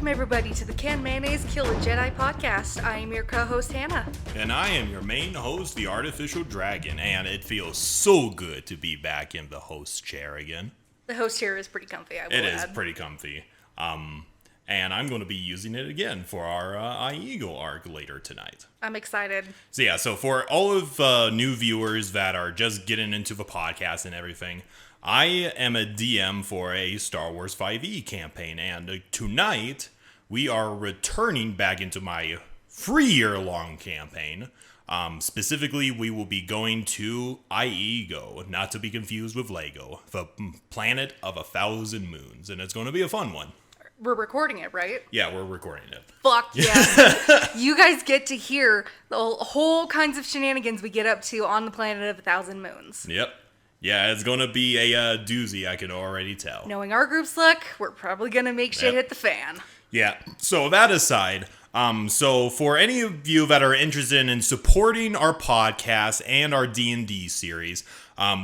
Welcome everybody to the Can Mayonnaise Kill a Jedi podcast. I am your co-host Hannah. And I am your main host, the Artificial Dragon, and it feels so good to be back in the host chair again. The host chair is pretty comfy, I will add. It is pretty comfy. And I'm going to be using it again for our iEagle arc later tonight. I'm excited. So for all of new viewers that are just getting into the podcast and everything, I am a DM for a Star Wars 5e campaign, and tonight we are returning back into my 3-year-long campaign. Specifically, we will be going to Iego, not to be confused with Lego, the planet of 1,000 moons, and it's going to be a fun one. We're recording it, right? Yeah, we're recording it. Fuck yeah. You guys get to hear the whole kinds of shenanigans we get up to on the planet of 1,000 moons. Yep. Yeah, it's going to be a doozy, I can already tell. Knowing our group's luck, we're probably going to make shit hit the fan. Yeah, so that aside, so for any of you that are interested in supporting our podcast and our D&D series,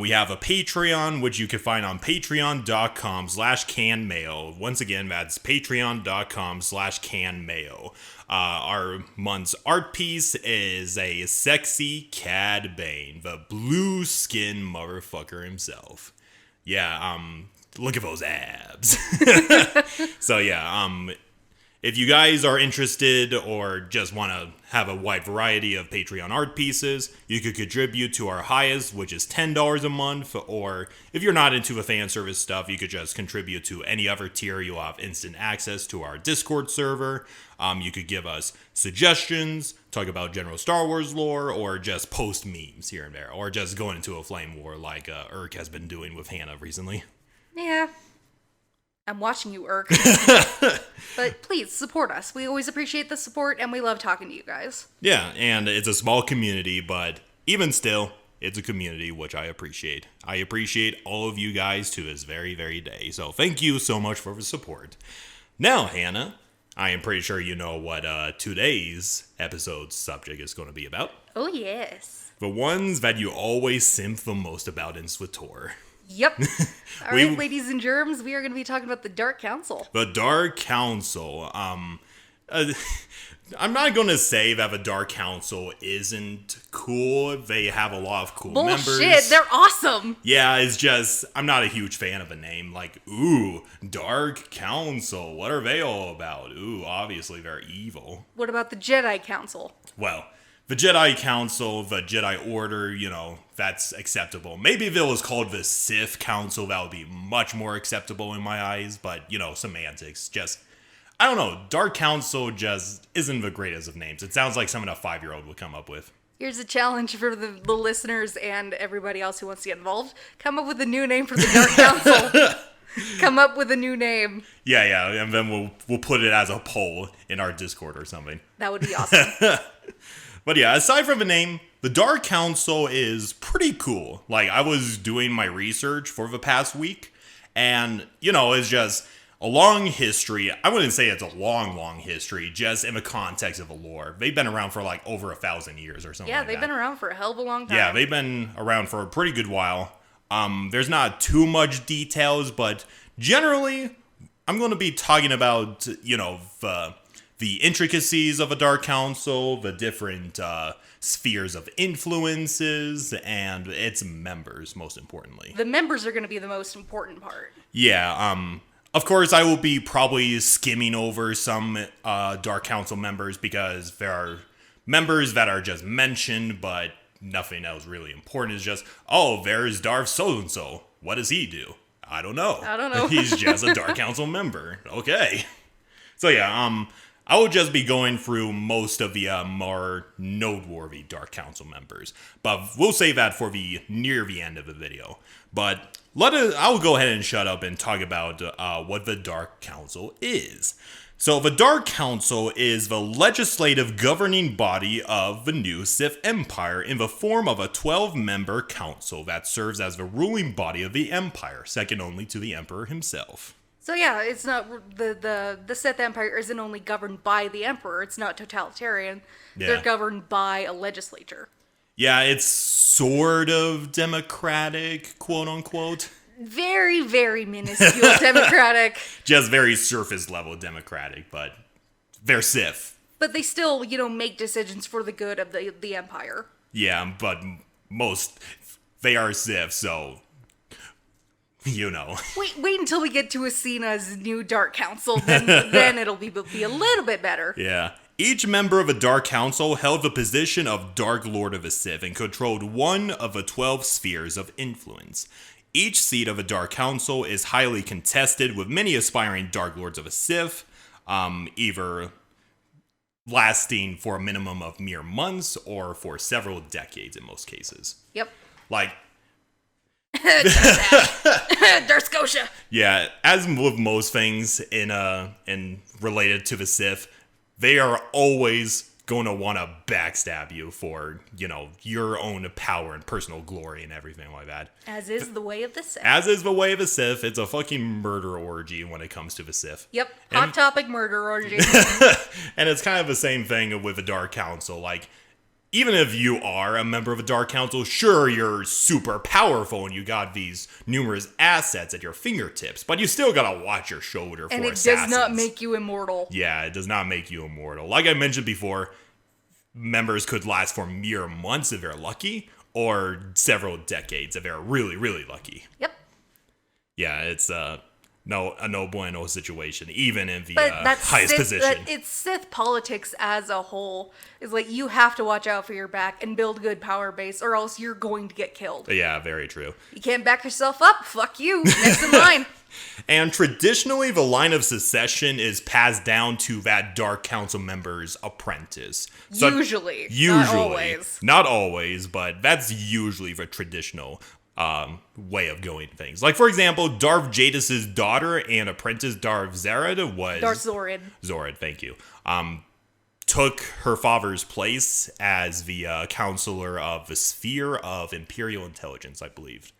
we have a Patreon, which you can find on patreon.com/canmayo. Once again, that's patreon.com/canmayo. Our month's art piece is a sexy Cad Bane, the blue skin motherfucker himself. Yeah, look at those abs. So yeah, if you guys are interested or just want to have a wide variety of Patreon art pieces, you could contribute to our highest, which is $10 a month, or if you're not into the fan service stuff, you could just contribute to any other tier. You'll have instant access to our Discord server. You could give us suggestions, talk about general Star Wars lore, or just post memes here and there, or just go into a flame war like Urk has been doing with Hannah recently. Yeah. I'm watching you, Urk. But please, support us. We always appreciate the support, and we love talking to you guys. Yeah, and it's a small community, but even still, it's a community which I appreciate. I appreciate all of you guys to this very, very day. So thank you so much for the support. Now, Hannah, I am pretty sure you know what today's episode's subject is going to be about. Oh, yes. The ones that you always simp the most about in SWTOR. Yep. All right, ladies and germs, we are going to be talking about the Dark Council. The Dark Council. I'm not going to say that the Dark Council isn't cool. They have a lot of cool members. Bullshit, they're awesome. Yeah, it's just, I'm not a huge fan of a name. Like, ooh, Dark Council. What are they all about? Ooh, obviously they're evil. What about the Jedi Council? Well, the Jedi Council, the Jedi Order, that's acceptable. Maybe if it was called the Sith Council, that would be much more acceptable in my eyes. But, semantics. Just, I don't know. Dark Council just isn't the greatest of names. It sounds like something a 5-year-old would come up with. Here's a challenge for the listeners and everybody else who wants to get involved. Come up with a new name for the Dark Council. Come up with a new name. Yeah, and then we'll put it as a poll in our Discord or something. That would be awesome. But yeah, aside from the name, the Dark Council is pretty cool. Like, I was doing my research for the past week, and, it's just a long history. I wouldn't say it's a long history, just in the context of the lore. They've been around for, like, over 1,000 years or something like that. Yeah, they've been around for a hell of a long time. Yeah, they've been around for a pretty good while. There's not too much details, but generally, I'm going to be talking about, the intricacies of a Dark Council, the different spheres of influences, and its members, most importantly. The members are going to be the most important part. Yeah, of course, I will be probably skimming over some Dark Council members because there are members that are just mentioned, but nothing else really important. It's just, oh, there's Darth so-and-so. What does he do? I don't know. He's just a Dark Council member. Okay. So yeah, I will just be going through most of the more noteworthy Dark Council members, but we'll save that for near the end of the video. But I will go ahead and shut up and talk about what the Dark Council is. So the Dark Council is the legislative governing body of the new Sith Empire in the form of a 12-member council that serves as the ruling body of the Empire, second only to the Emperor himself. So yeah, it's not the Sith Empire isn't only governed by the Emperor. It's not totalitarian. Yeah. They're governed by a legislature. Yeah, it's sort of democratic, quote unquote. very, very minuscule democratic. Just very surface level democratic, but they're Sith. But they still, make decisions for the good of the Empire. Yeah, but they are Sith, so, Wait until we get to Asina's new Dark Council, then it'll be a little bit better. Yeah. Each member of a Dark Council held the position of Dark Lord of a Sith and controlled one of the 12 spheres of influence. Each seat of a Dark Council is highly contested, with many aspiring Dark Lords of a Sith, either lasting for a minimum of mere months or for several decades in most cases. Yep. Like... Darth Scotia. Yeah, as with most things in related to the Sith, they are always going to want to backstab you for, your own power and personal glory and everything like that. As is the way of the Sith. As is the way of the Sith. It's a fucking murder orgy when it comes to the Sith. Yep. Hot topic murder orgy. And it's kind of the same thing with the Dark Council. Like, even if you are a member of a Dark Council, sure, you're super powerful and you got these numerous assets at your fingertips, but you still gotta watch your shoulder for assassins. And it does not make you immortal. Yeah, it does not make you immortal. Like I mentioned before, members could last for mere months if they're lucky, or several decades if they're really, really lucky. Yep. Yeah, it's a no bueno situation, even in the highest Sith, position. It's Sith politics as a whole. Is like you have to watch out for your back and build good power base, or else you're going to get killed. Yeah, very true. You can't back yourself up. Fuck you. Next in line. And traditionally, the line of succession is passed down to that Dark Council member's apprentice. So usually. Not always, but that's usually the traditional way of going things. Like, for example, Darth Jadis' daughter and apprentice Darth Zarad was... Darth Zorid. Zorid, thank you. Took her father's place as the counselor of the Sphere of Imperial Intelligence, I believe.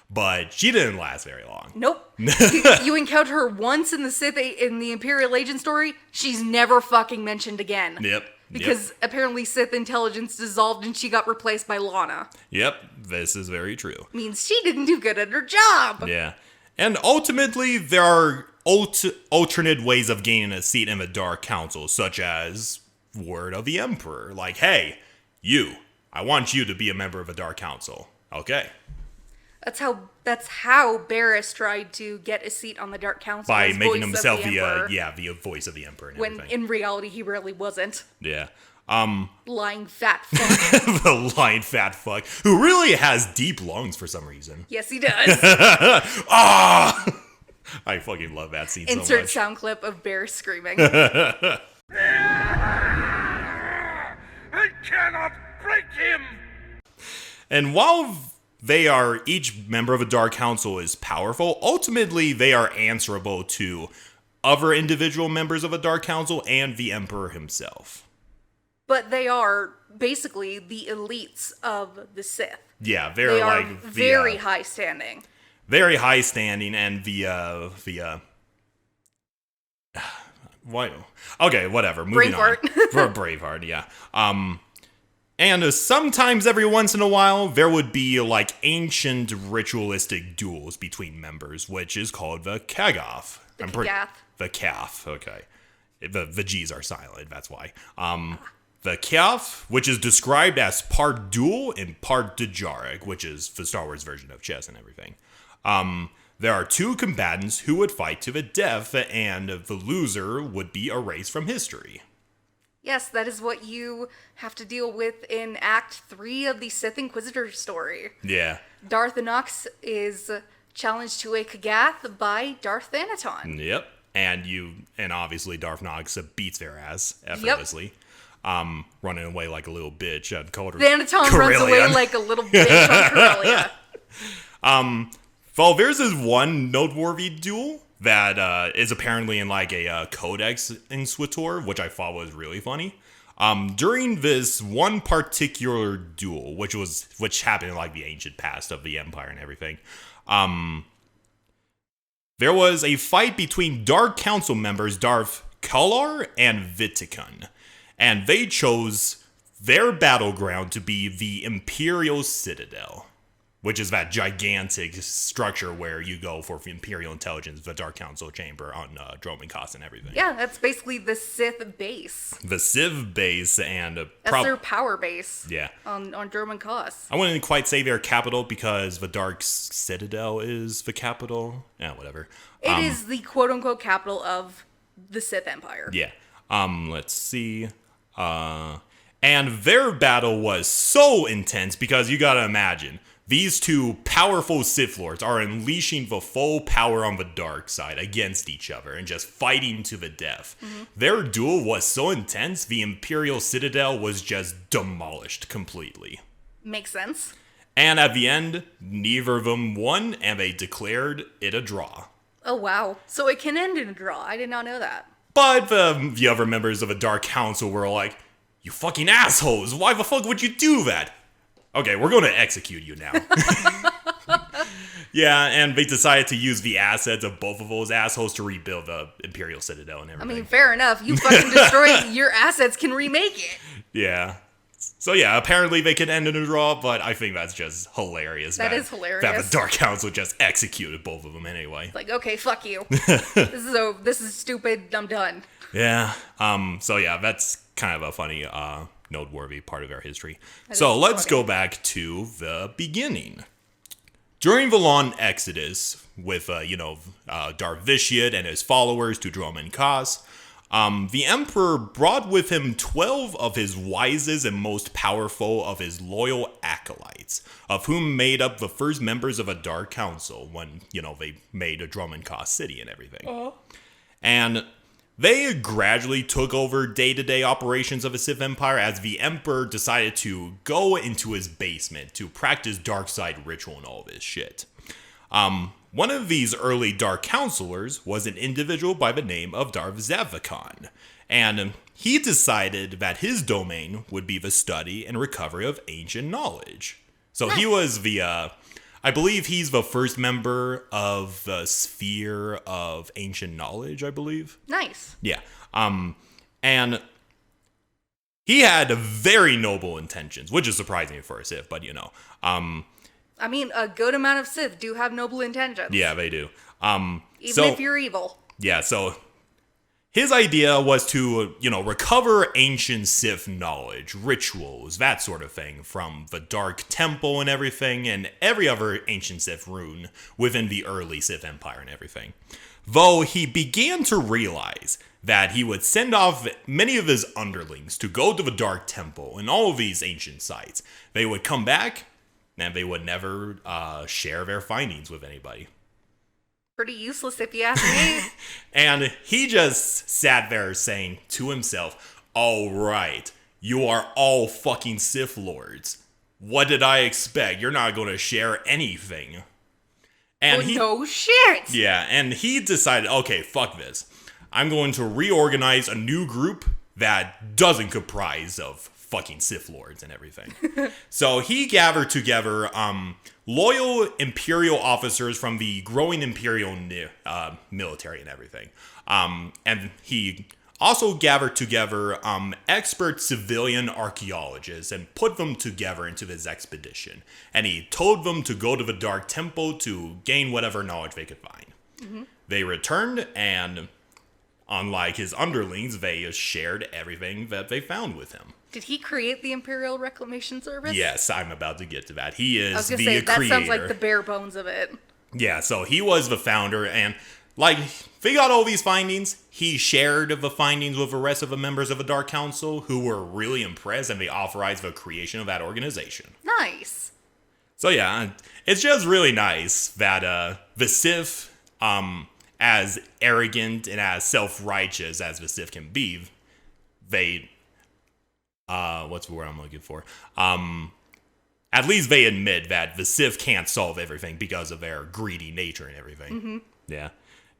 But she didn't last very long. Nope. You encounter her once in the Imperial Agent story, she's never fucking mentioned again. Yep. Because apparently Sith intelligence dissolved and she got replaced by Lana. Yep, this is very true. Means she didn't do good at her job. Yeah. And ultimately, there are alternate ways of gaining a seat in the Dark Council, such as word of the Emperor. Like, hey, I want you to be a member of the Dark Council. Okay. That's how Barriss tried to get a seat on the Dark Council by making himself the voice of the Emperor and when everything. In reality he really wasn't. Yeah. Lying fat fuck. The lying fat fuck who really has deep lungs for some reason. Yes, he does. Ah! I fucking love that scene so much. Insert sound clip of Barriss screaming. I cannot break him. And while each member of a Dark Council is powerful, ultimately they are answerable to other individual members of a Dark Council and the Emperor himself. But they are basically the elites of the Sith. Yeah, they are very high standing. Very high standing, and what? Okay, whatever. Moving on. Braveheart, yeah. And sometimes, every once in a while, there would be, like, ancient ritualistic duels between members, which is called the Kagath. The Kath, okay. The G's are silent, that's why. The Kath, which is described as part duel and part Dejarik, which is the Star Wars version of chess and everything. There are two combatants who would fight to the death, and the loser would be erased from history. Yes, that is what you have to deal with in Act 3 of the Sith Inquisitor story. Yeah. Darth Inox is challenged to a Kagath by Darth Thanaton. Yep. And obviously Darth Inox beats their ass effortlessly. Yep. Running away like a little bitch. I'd call her Thanaton runs away like a little bitch on Corellia. Well, there's this one noteworthy duel that is apparently in like a codex in SWTOR, which I thought was really funny. During this one particular duel, which happened in like the ancient past of the Empire and everything, there was a fight between Dark Council members Darth Kalar and Vitikun, and they chose their battleground to be the Imperial Citadel. which is that gigantic structure where you go for Imperial Intelligence, the Dark Council chamber on Dromenkos and everything. Yeah, that's basically the Sith base. The Civ base and... That's their power base. Yeah. On Dromenkos. I wouldn't quite say their capital because the Dark Citadel is the capital. Yeah, whatever. It is the quote-unquote capital of the Sith Empire. Yeah. Let's see. And their battle was so intense because you gotta imagine, these two powerful Sith Lords are unleashing the full power on the dark side against each other and just fighting to the death. Mm-hmm. Their duel was so intense, the Imperial Citadel was just demolished completely. Makes sense. And at the end, neither of them won, and they declared it a draw. Oh, wow. So it can end in a draw. I did not know that. But the other members of the Dark Council were like, you fucking assholes, why the fuck would you do that? Okay, we're going to execute you now. Yeah, and they decided to use the assets of both of those assholes to rebuild the Imperial Citadel and everything. I mean, fair enough. You fucking destroyed your assets can remake it. Yeah. So yeah, apparently they could end in a draw, but I think that's just hilarious. That is hilarious. That the Dark Council just executed both of them anyway. It's like, okay, fuck you. This is stupid. I'm done. Yeah. So yeah, that's kind of a funny, noteworthy part of our history. So let's go back to the beginning. During the long exodus with, Darth Vitiate and his followers to Dromenkos, the Emperor brought with him 12 of his wisest and most powerful of his loyal acolytes, of whom made up the first members of a Dark Council when, they made a Dromenkos city and everything. Uh-huh. And they gradually took over day-to-day operations of the Sith Empire as the Emperor decided to go into his basement to practice dark side ritual and all this shit. One of these early Dark Counselors was an individual by the name of Darth Zavakon, and he decided that his domain would be the study and recovery of ancient knowledge. So He was I believe he's the first member of the Sphere of Ancient Knowledge, I believe. Nice. Yeah. And he had very noble intentions, which is surprising for a Sith, but I mean, a good amount of Sith do have noble intentions. Yeah, they do. Even if you're evil. Yeah, so his idea was to, recover ancient Sith knowledge, rituals, that sort of thing, from the Dark Temple and everything, and every other ancient Sith rune within the early Sith Empire and everything. Though he began to realize that he would send off many of his underlings to go to the Dark Temple and all of these ancient sites. They would come back, and they would never share their findings with anybody. Pretty useless if you ask me. And he just sat there saying to himself, all right, you are all fucking Sith Lords. What did I expect? You're not going to share anything. And no shit. Yeah, and he decided, okay, fuck this. I'm going to reorganize a new group that doesn't comprise of fucking Sith Lords and everything. So he gathered together loyal Imperial officers from the growing Imperial military and everything. And he also gathered together expert civilian archaeologists and put them together into this expedition. And he told them to go to the Dark Temple to gain whatever knowledge they could find. Mm-hmm. They returned, and unlike his underlings, they shared everything that they found with him. Did he create the Imperial Reclamation Service? Yes, I'm about to get to that. He is the creator. I was going to say, that sounds like the bare bones of it. Yeah, so he was the founder, and they got all these findings. He shared the findings with the rest of the members of the Dark Council, who were really impressed, and they authorized the creation of that organization. Nice. So yeah, it's just really nice that the Sith, as arrogant and as self-righteous as the Sith can be, they... what's the word I'm looking for? At least they admit that the Sith can't solve everything because of their greedy nature and everything. Mm-hmm. Yeah.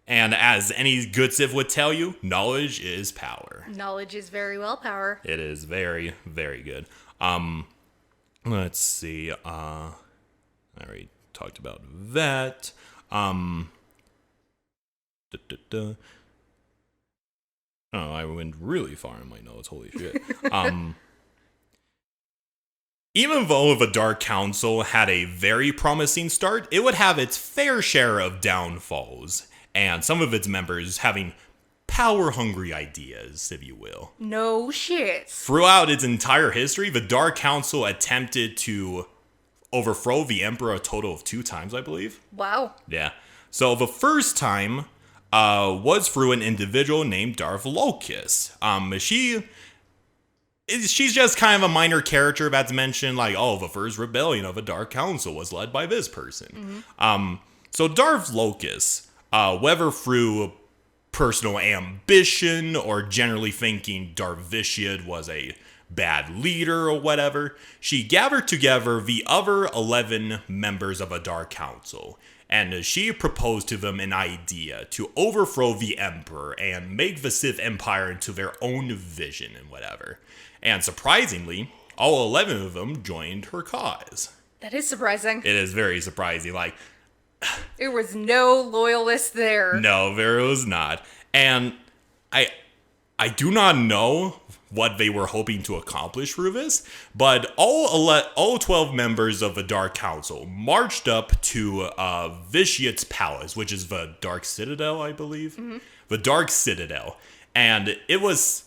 And as any good Sith would tell you, knowledge is power. Knowledge is very well power. It is very, very good. Let's see. I already talked about that. Oh, I went really far in my notes. Holy shit. Even though the Dark Council had a very promising start, it would have its fair share of downfalls, and some of its members having power-hungry ideas, if you will. No shit. Throughout its entire history, the Dark Council attempted to overthrow the Emperor a total of 2 times, I believe. Wow. Yeah. So the first time was through an individual named Darth Locus. She's just kind of a minor character that's mentioned, like, oh, the first rebellion of the Dark Council was led by this person. So Darth Locus, whether through personal ambition or generally thinking Darth Vitiate was a bad leader or whatever, she gathered together the other 11 members of a Dark Council, and she proposed to them an idea to overthrow the Emperor and make the Sith Empire into their own vision and whatever. And surprisingly, all 11 of them joined her cause. That is surprising. It is very surprising. Like, There was no loyalist there. no, there was not. And I do not know what they were hoping to accomplish through this, but all 12 members of the Dark Council marched up to Vitiate's palace, which is the Dark Citadel, I believe. The Dark Citadel. And it was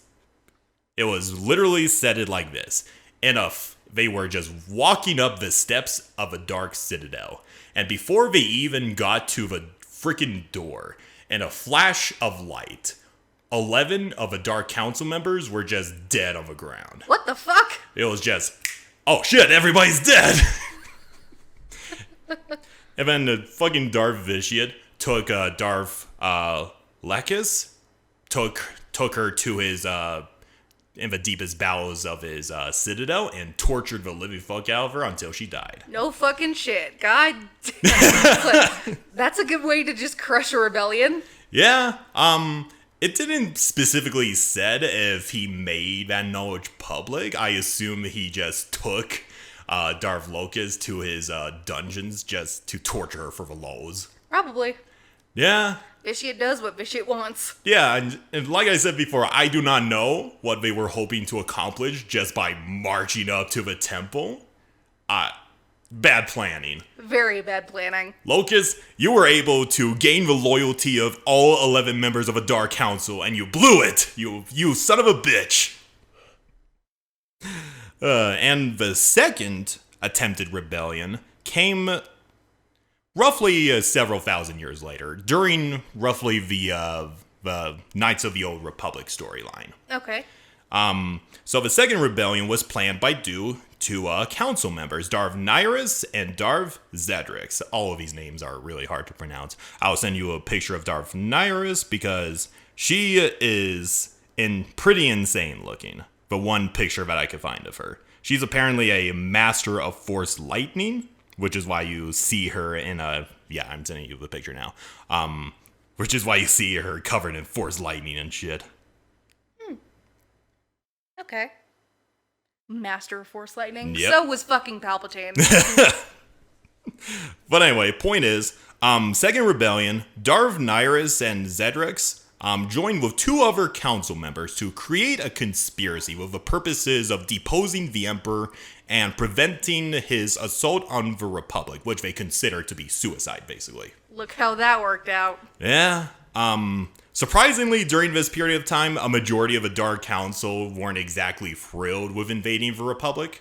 literally said like this. They were just walking up the steps of a Dark Citadel. And before they even got to the freaking door, in a flash of light, 11 of the Dark Council members were just dead on the ground. What the fuck? It was just, oh shit, everybody's dead! And then the fucking Darth Vitiate took Darth Lekis, took her to his, in the deepest bowels of his citadel, and tortured the living fuck out of her until she died. No fucking shit. God damn. That's a good way to just crush a rebellion. Yeah, it didn't specifically said if he made that knowledge public. I assume he just took Darth Locus to his dungeons just to torture her for the lulz. Probably. Yeah. Vitiate does what Vitiate wants. Yeah, and like I said before, I do not know what they were hoping to accomplish just by marching up to the temple. Bad planning. Very bad planning. Locus, you were able to gain the loyalty of all 11 members of a Dark Council, and you blew it! You son of a bitch! And the second attempted rebellion came roughly several thousand years later, during roughly the Knights of the Old Republic storyline. Okay. So the second rebellion was planned by two council members, Darth Nihilus and Darth Zedrix. All of these names are really hard to pronounce. I'll send you a picture of Darth Nihilus because she is pretty insane looking. The one picture that I could find of her. She's apparently a master of Force Lightning, which is why you see her in a... Yeah, I'm sending you the picture now. Which is why you see her covered in Force Lightning and shit. Okay. Master of Force Lightning. Yep. So was fucking Palpatine. But anyway, point is, Second Rebellion, Darth Nihilus and Zedrix joined with 2 other council members to create a conspiracy with the purposes of deposing the Emperor and preventing his assault on the Republic, which they consider to be suicide, basically. Look how that worked out. Yeah. Surprisingly, during this period of time, a majority of the Dark Council weren't exactly thrilled with invading the Republic.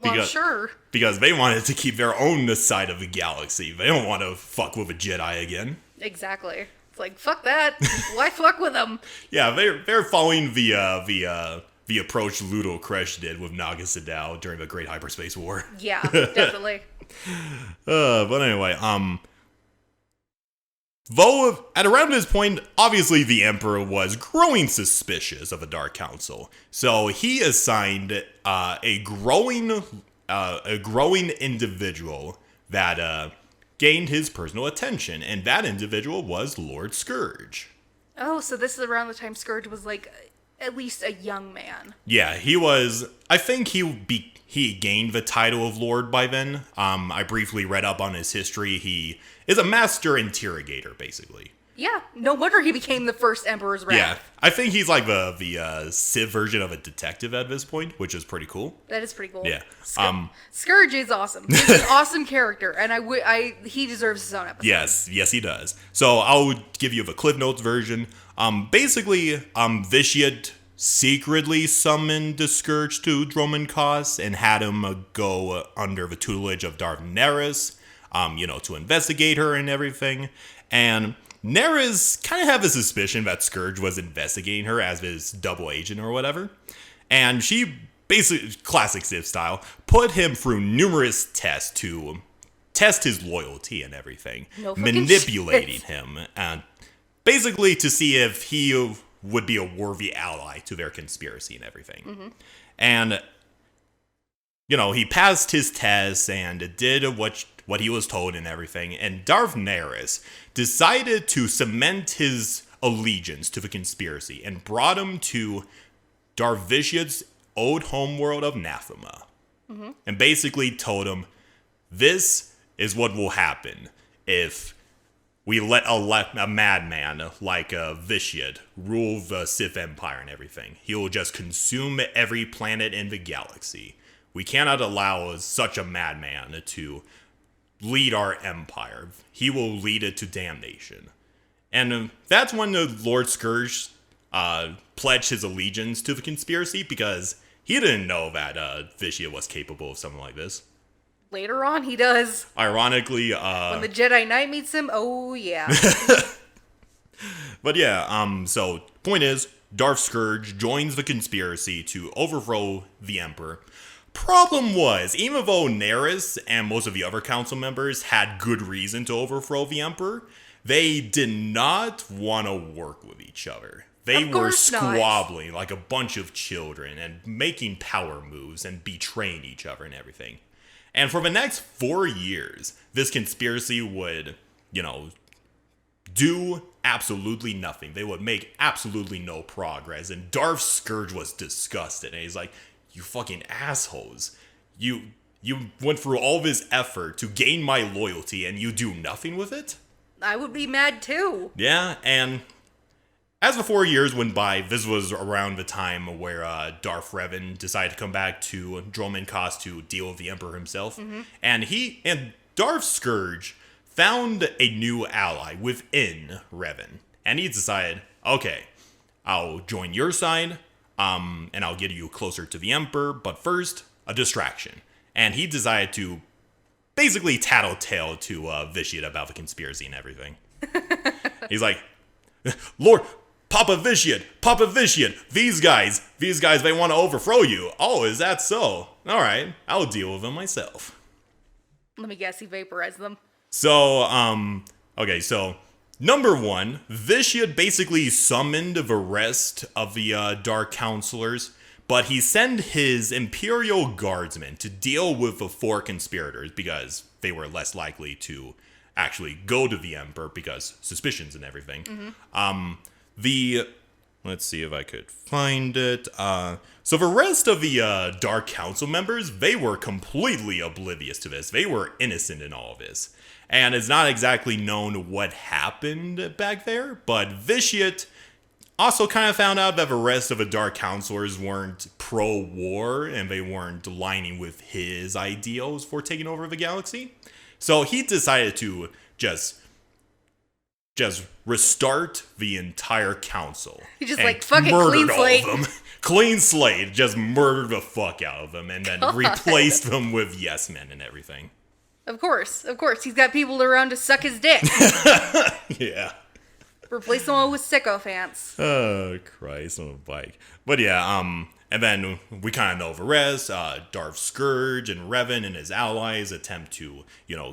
Well, sure. Because they wanted to keep their own side of the galaxy. They don't want to fuck with a Jedi again. Exactly. It's like, fuck that. Why fuck with them? Yeah, they're following the approach Ludo Kresh did with Naga Sadow during the Great Hyperspace War. Yeah, definitely. But anyway, though at around this point, obviously the Emperor was growing suspicious of the Dark Council, so he assigned a growing individual that gained his personal attention, and that individual was Lord Scourge. Oh, so this is around the time Scourge was like at least a young man. Yeah, he was. I think he gained the title of Lord by then. I briefly read up on his history. He is a master interrogator, basically. Yeah, no wonder he became the first Emperor's Wrath. Yeah, I think he's like the Sith version of a detective at this point, which is pretty cool. That is pretty cool. Yeah. Scourge is awesome. He's an awesome character, and he deserves his own episode. Yes, he does. So I'll give you the Cliff Notes version. Basically, Vitiate secretly summoned the Scourge to Dromund Kaas and had him go under the tutelage of Darth Neris, to investigate her and everything. And Neris kind of have a suspicion that Scourge was investigating her as his double agent or whatever. And she basically, classic Sith style, put him through numerous tests to test his loyalty and everything. No fucking manipulating shit. him. And basically to see if he would be a worthy ally to their conspiracy and everything. Mm-hmm. And, he passed his tests and did what he was told and everything, and Darth Neris decided to cement his allegiance to the conspiracy and brought him to Darth Vitiate's old homeworld of Nathema. Mm-hmm. And basically told him, this is what will happen if we let a madman like Vitiate rule the Sith Empire and everything. He will just consume every planet in the galaxy. We cannot allow such a madman to lead our empire. He will lead it to damnation. And that's when the Lord Scourge pledged his allegiance to the conspiracy, because he didn't know that Vitiate was capable of something like this. Later on, he does. Ironically, when the Jedi Knight meets him, oh yeah. But yeah, so point is, Darth Scourge joins the conspiracy to overthrow the Emperor. Problem was, even though Neris and most of the other council members had good reason to overthrow the Emperor, they did not want to work with each other. They were squabbling like a bunch of children and making power moves and betraying each other and everything. And for the next 4 years, this conspiracy would, do absolutely nothing. They would make absolutely no progress. And Darth Scourge was disgusted. And he's like, you fucking assholes. You went through all this effort to gain my loyalty and you do nothing with it? I would be mad too. Yeah, and as the 4 years went by, this was around the time where Darth Revan decided to come back to Dromund Kaas to deal with the Emperor himself. Mm-hmm. And Darth Scourge found a new ally within Revan. And he decided, okay, I'll join your side, and I'll get you closer to the Emperor, but first, a distraction. And he decided to basically tattletale to Vitiate about the conspiracy and everything. He's like, Lord, Papa Vitiate, these guys, they want to overthrow you. Oh, is that so? All right, I'll deal with them myself. Let me guess, he vaporized them. So, okay, so number one, Vitiate basically summoned the rest of the Dark Counselors, but he sent his Imperial Guardsmen to deal with the 4 conspirators because they were less likely to actually go to the Emperor because suspicions and everything. Mm-hmm. Let's see if I could find it. So the rest of the Dark Council members, they were completely oblivious to this. They were innocent in all of this. And it's not exactly known what happened back there, but Vitiate also kind of found out that the rest of the Dark Counselors weren't pro-war and they weren't aligning with his ideals for taking over the galaxy. So he decided to just restart the entire council. He just fuck it, clean slate. All of them. Clean slate, just murdered the fuck out of them and then replaced them with yes men and everything. Of course. He's got people around to suck his dick. Yeah. Replace them all with sycophants. Oh, Christ, on a bike. But yeah, and then we kind of know the rest. Darth Scourge and Revan and his allies attempt to,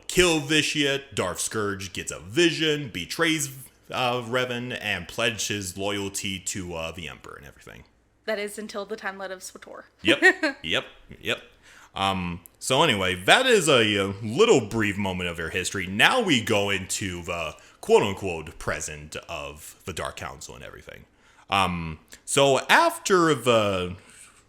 kill Vitiate. Darth Scourge gets a vision, betrays Revan, and pledges his loyalty to the Emperor and everything. That is until the timeline of SWTOR. Yep. So anyway, that is a little brief moment of their history. Now we go into the quote-unquote present of the Dark Council and everything. So after the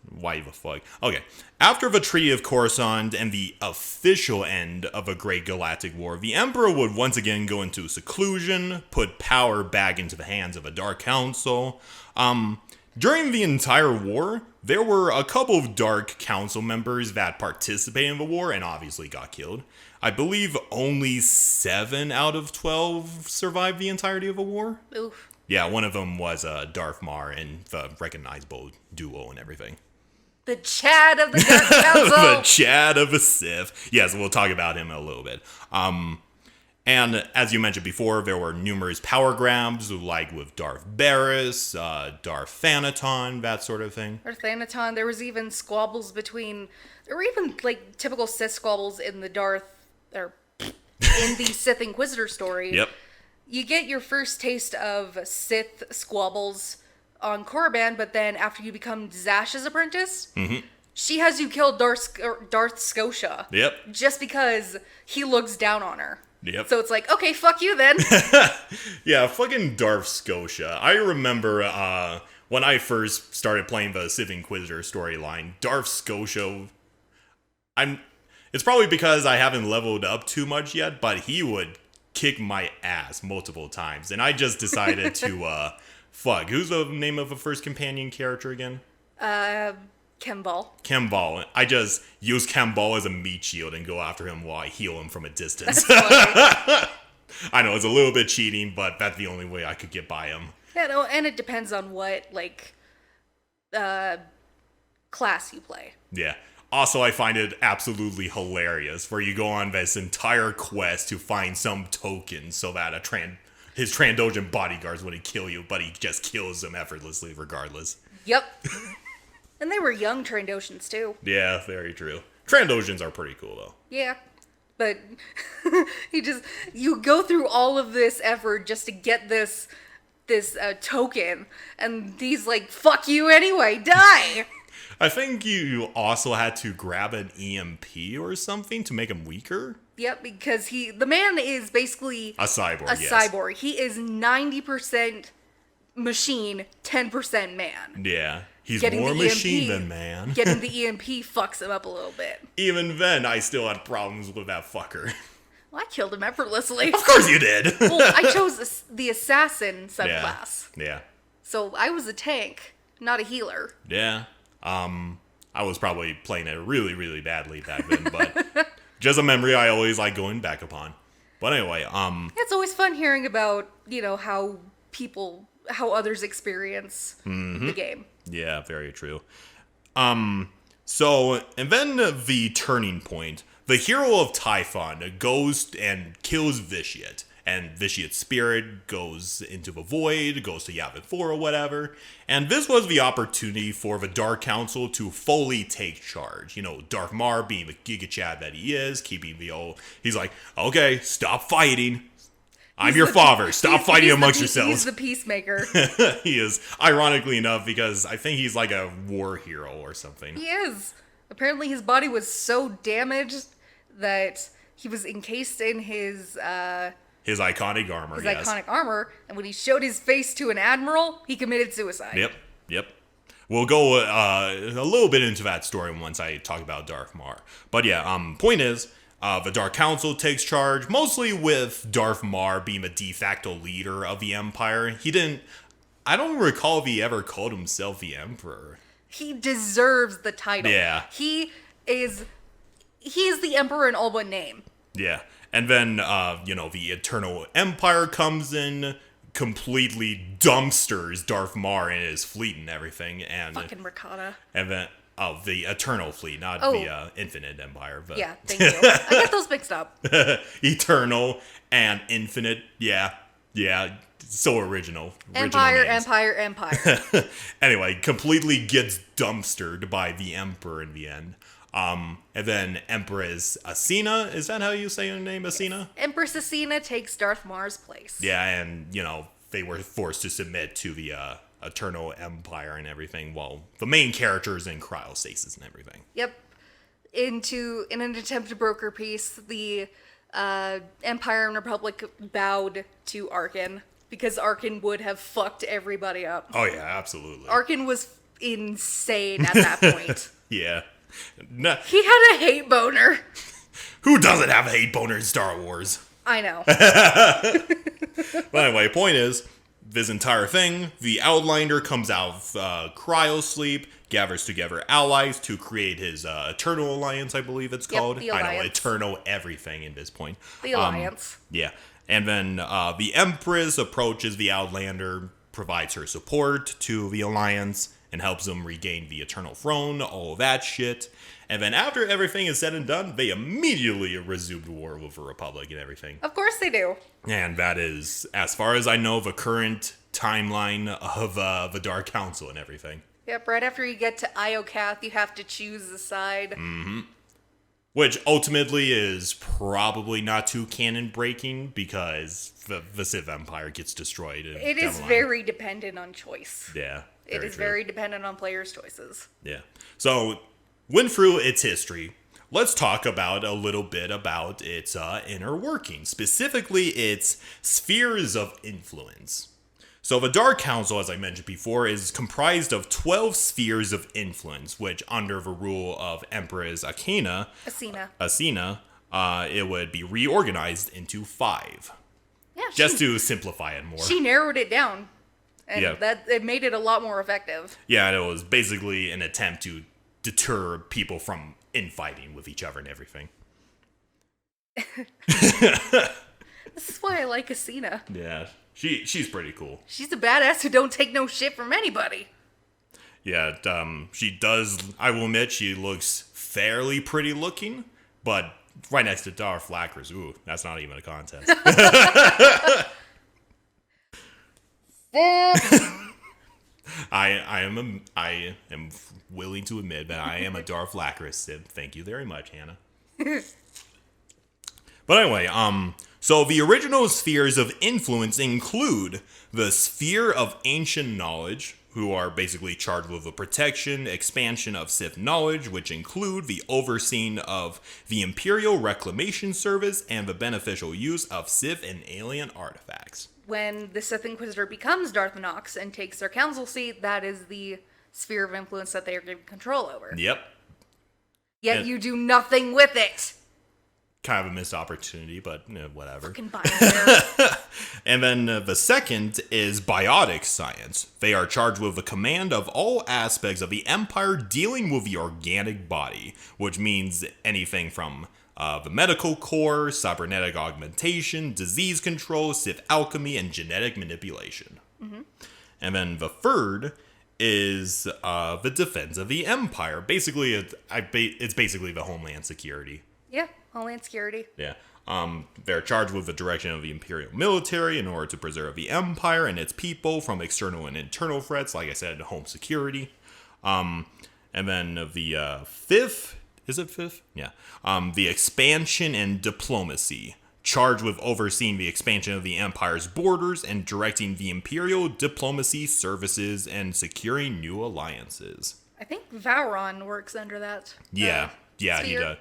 Why the fuck? Okay. After the Treaty of Coruscant and the official end of a great galactic war, the Emperor would once again go into seclusion, put power back into the hands of a Dark Council. During the entire war, there were a couple of Dark Council members that participated in the war and obviously got killed. I believe only 7 out of 12 survived the entirety of the war. Oof. Yeah, one of them was Darth Maul and the recognizable duo and everything. The Chad of the Dark Council. The Chad of the Sith. Yes, we'll talk about him in a little bit. And as you mentioned before, there were numerous power grabs, like with Darth Barris, Darth Thanaton, that sort of thing. Or Thanaton. There was even squabbles between... There were even, like, typical Sith squabbles in the in the Sith Inquisitor story. Yep. You get your first taste of Sith squabbles on Korriban, but then after you become Zash's apprentice, she has you kill Darth Scotia. Yep. Just because he looks down on her. Yep. So it's like, okay, fuck you then. Yeah, fucking Darth Scotia. I remember when I first started playing the Sith Inquisitor storyline, Darth Scotia... It's probably because I haven't leveled up too much yet, but he would kick my ass multiple times. And I just decided to, fuck, who's the name of the first companion character again? Kembal. Kembal. I just use Kembal as a meat shield and go after him while I heal him from a distance. I know, it's a little bit cheating, but that's the only way I could get by him. Yeah, no, and it depends on what, like, class you play. Yeah. Also, I find it absolutely hilarious where you go on this entire quest to find some token so that his Trandoshan bodyguards wouldn't kill you, but he just kills them effortlessly regardless. Yep. And they were young Trandoshans, too. Yeah, very true. Trandoshans are pretty cool, though. Yeah. But you go through all of this effort just to get this token, and he's like, fuck you anyway, die! I think you also had to grab an EMP or something to make him weaker. Yep, because the man is basically a cyborg. Cyborg. He is 90% machine, 10% man. Yeah, he's Getting more the machine EMP, than man. Getting the EMP fucks him up a little bit. Even then, I still had problems with that fucker. Well, I killed him effortlessly. Of course you did. Well, I chose the assassin subclass. Yeah. So I was a tank, not a healer. Yeah. I was probably playing it really, really badly back then, but just a memory I always like going back upon. But anyway, it's always fun hearing about, how others experience the game. Yeah, very true. So, and then the turning point, the hero of Typhon goes and kills Vitiate. And Vitiate's spirit goes into the void, goes to Yavin 4 or whatever. And this was the opportunity for the Dark Council to fully take charge. Darth Maul being the Giga Chad that he is, keeping the old... He's like, okay, stop fighting. I'm your father. Stop fighting amongst yourselves. He's the peacemaker. He is, ironically enough, because I think he's like a war hero or something. He is. Apparently his body was so damaged that he was encased in his iconic armor, iconic armor, and when he showed his face to an admiral, he committed suicide. Yep. We'll go a little bit into that story once I talk about Darth Maul. But yeah, point is, the Dark Council takes charge, mostly with Darth Maul being the de facto leader of the Empire. I don't recall if he ever called himself the Emperor. He deserves the title. Yeah. He is the Emperor in all but name. Yeah. And then, the Eternal Empire comes in, completely dumpsters Darth Maul and his fleet and everything. And fucking ricotta. And then, the Eternal fleet, not the Infinite Empire. But. Yeah, thank you. I get those mixed up. Eternal and Infinite, yeah, so original. Empire. Anyway, completely gets dumpstered by the Emperor in the end. And then Empress Asina, is that how you say her name, Asina? Empress Asina takes Darth Maul's place. Yeah, and, they were forced to submit to the Eternal Empire and everything, while the main characters in cryostasis and everything. Yep. In an attempt to broker peace, the Empire and Republic bowed to Arkin, because Arkin would have fucked everybody up. Oh yeah, absolutely. Arkin was insane at that point. Yeah. No, He had a hate boner. who doesn't have a hate boner in Star Wars? I know. But anyway, point is, this entire thing, the Outlander comes out of cryo sleep, gathers together allies to create his Eternal Alliance, I believe it's called. the I know, Alliance. Eternal everything in this point. The Alliance. Yeah. And then the Empress approaches the Outlander, provides her support to the Alliance, and helps them regain the Eternal Throne, all of that shit. And then after everything is said and done, they immediately resumed war with the Republic and everything. Of course they do. And that is, as far as I know, the current timeline of the Dark Council and everything. Yep, right after you get to Iocath, you have to choose the side. Which ultimately is probably not too canon breaking because the Sith Empire gets destroyed. It is very dependent on choice. Yeah. It is true. very dependent on players' choices. Yeah. So, went through its history. Let's talk about a little bit about its inner working, specifically its spheres of influence. So the Dark Council, as I mentioned before, is comprised of 12 spheres of influence, which under the rule of Empress Acina, it would be reorganized into 5. Yeah, Just to simplify it more. She narrowed it down. And Yeah. it made it a lot more effective. Yeah, and it was basically an attempt to deter people from infighting with each other and everything. This is why I like Acina. Yeah, she's pretty cool. She's a badass who don't take no shit from anybody. Yeah, she does, I will admit, she looks fairly pretty looking, but right next to Darth Lacris, ooh, that's not even a contest. I am willing to admit that I am a Darth Lacris Sith. Thank you very much, Hannah. But anyway, so the original spheres of influence include the Sphere of Ancient Knowledge, who are basically charged with the protection, expansion of Sith knowledge, which include the overseeing of the Imperial Reclamation Service and the beneficial use of Sith and alien artifacts. When the Sith Inquisitor becomes Darth Nox and takes their council seat, that is the sphere of influence that they are given control over. Yep. Yet And- you do nothing with it. Kind of a missed opportunity, but whatever. Fucking BioWare. And then the second is biotic science. They are charged with the command of all aspects of the Empire dealing with the organic body, which means anything from the medical core, cybernetic augmentation, disease control, Sith alchemy, and genetic manipulation. Mm-hmm. And then the third is the defense of the Empire. Basically, it's basically the Homeland Security. Yeah, Homeland Security. Yeah. They're charged with the direction of the Imperial military in order to preserve the Empire and its people from external and internal threats, like I said, home security. And then the fifth, is it fifth? Yeah. The expansion and diplomacy, charged with overseeing the expansion of the Empire's borders and directing the Imperial diplomacy services and securing new alliances. I think Vauron works under that. Yeah, he sphere. does.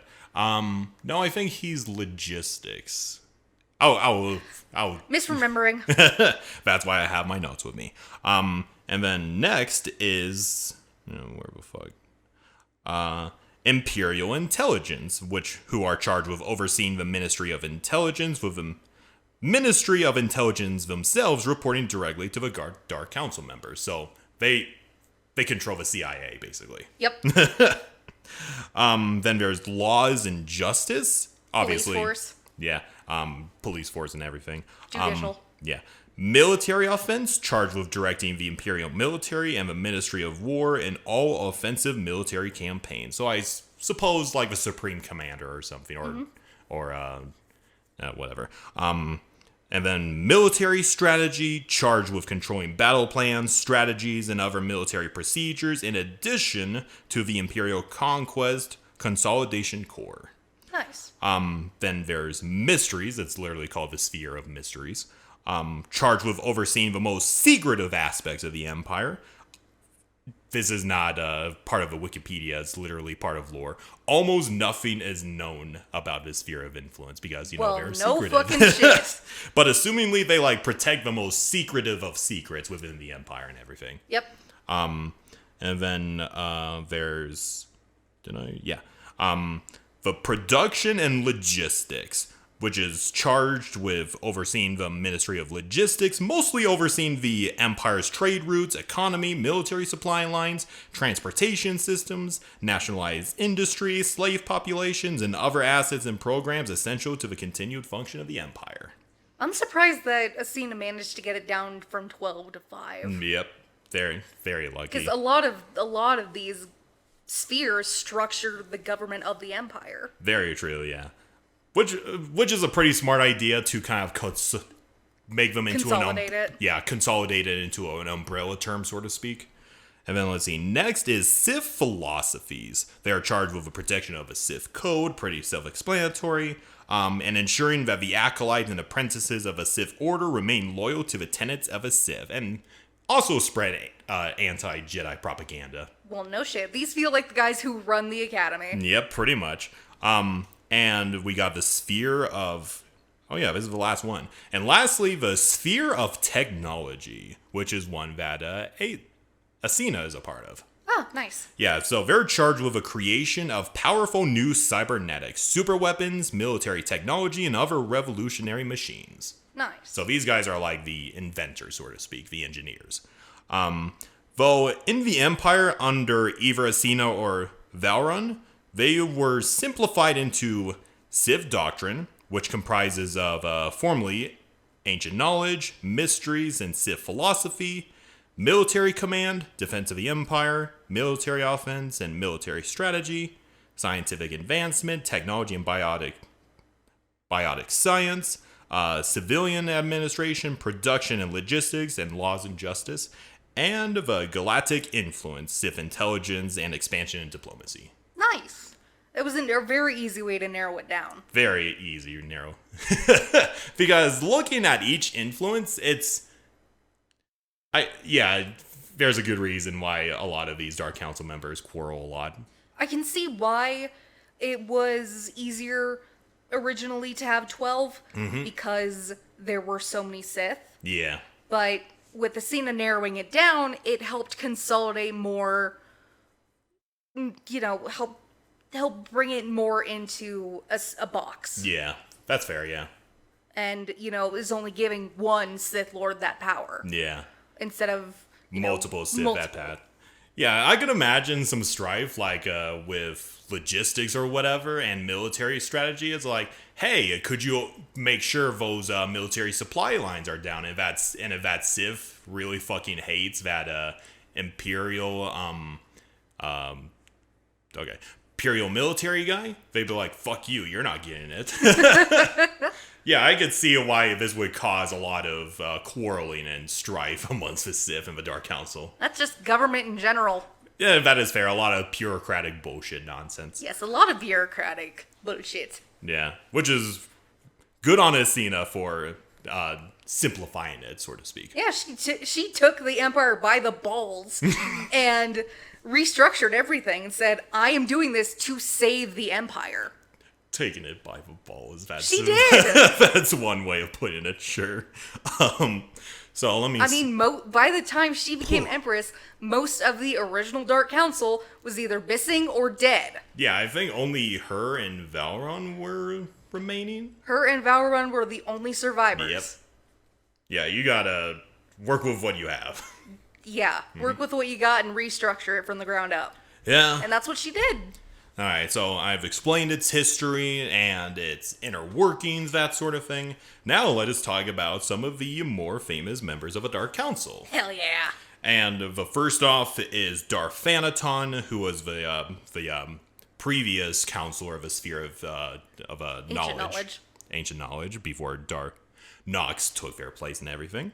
No, I think he's logistics. Oh, Misremembering. that's why I have my notes with me. And then next is where the fuck? Imperial Intelligence, who are charged with overseeing the Ministry of Intelligence, with the Ministry of Intelligence themselves reporting directly to the Dark Council members. So they control the CIA, basically. Yep. Then there's laws and justice, obviously. Police force. Yeah, police force and everything. Judicial. Yeah. Military offense, charged with directing the Imperial military and the Ministry of War in all offensive military campaigns. So I suppose like the Supreme Commander or something, or whatever. And then military strategy, charged with controlling battle plans, strategies, and other military procedures, in addition to the Imperial Conquest Consolidation Corps. Nice. Then there's mysteries. It's literally called the Sphere of Mysteries. Charged with overseeing the most secretive aspects of the Empire. This is not part of the Wikipedia. It's literally part of lore. Almost nothing is known about this sphere of influence because, they're secretive. Fucking shit. But assumingly they protect the most secretive of secrets within the Empire and everything. Yep. And then there's, the production and logistics, which is charged with overseeing the Ministry of Logistics, mostly overseeing the Empire's trade routes, economy, military supply lines, transportation systems, nationalized industry, slave populations, and other assets and programs essential to the continued function of the Empire. I'm surprised that Asina managed to get it down from 12 to 5. Yep. Very, very lucky. Because a lot of these spheres structure the government of the Empire. Very true, yeah. Which is a pretty smart idea to kind of make them into consolidate it into an umbrella term, so to speak. And then let's see. Next is Sith philosophies. They are charged with the protection of a Sith code, pretty self-explanatory, and ensuring that the acolytes and apprentices of a Sith order remain loyal to the tenets of a Sith, and also spread anti-Jedi propaganda. Well, no shit. These feel like the guys who run the academy. Yep, pretty much. And we got the sphere of... Oh yeah, this is the last one. And lastly, the sphere of technology, which is one that Asina is a part of. Oh, nice. Yeah, so they're charged with the creation of powerful new cybernetics, superweapons, military technology, and other revolutionary machines. Nice. So these guys are like the inventors, so to speak, the engineers. Though in the Empire under either Asina or Valrun, they were simplified into Sith doctrine, which comprises of formally ancient knowledge, mysteries, and Sith philosophy, military command, defense of the Empire, military offense and military strategy, scientific advancement, technology and biotic science, civilian administration, production and logistics, and laws and justice, and the galactic influence, Sith intelligence, and expansion and diplomacy. Nice. It was a very easy way to narrow it down. Very easy to narrow. Because looking at each influence, there's a good reason why a lot of these Dark Council members quarrel a lot. I can see why it was easier originally to have 12, because there were so many Sith. Yeah. But with Asina narrowing it down, it helped consolidate more, help bring it more into a box. Yeah, that's fair, yeah. And, is only giving one Sith Lord that power. Yeah. Instead of multiple Sith at that. Yeah, I could imagine some strife, like with logistics or whatever, and military strategy. It's like, hey, could you make sure those military supply lines are down? If that Sith really fucking hates that Imperial military guy, they'd be like, fuck you, you're not getting it. Yeah, I could see why this would cause a lot of quarreling and strife amongst the Sith and the Dark Council. That's just government in general. Yeah, that is fair. A lot of bureaucratic bullshit nonsense. Yes, a lot of bureaucratic bullshit. Yeah, which is good on Asina for simplifying it, so to speak. Yeah, she took the Empire by the balls and restructured everything and said, I am doing this to save the Empire. Taking it by the balls. She did! That's one way of putting it, sure. So let me... by the time she became Empress, most of the original Dark Council was either missing or dead. Yeah, I think only her and Valron were remaining. Her and Valron were the only survivors. Yep. Yeah, you gotta work with what you have. Yeah, work with what you got and restructure it from the ground up. Yeah. And that's what she did. Alright, so I've explained its history and its inner workings, that sort of thing. Now let us talk about some of the more famous members of the Dark Council. Hell yeah. And the first off is Darth Thanaton, who was the previous counselor of a sphere of knowledge. Ancient knowledge, before Darth Nox took their place and everything.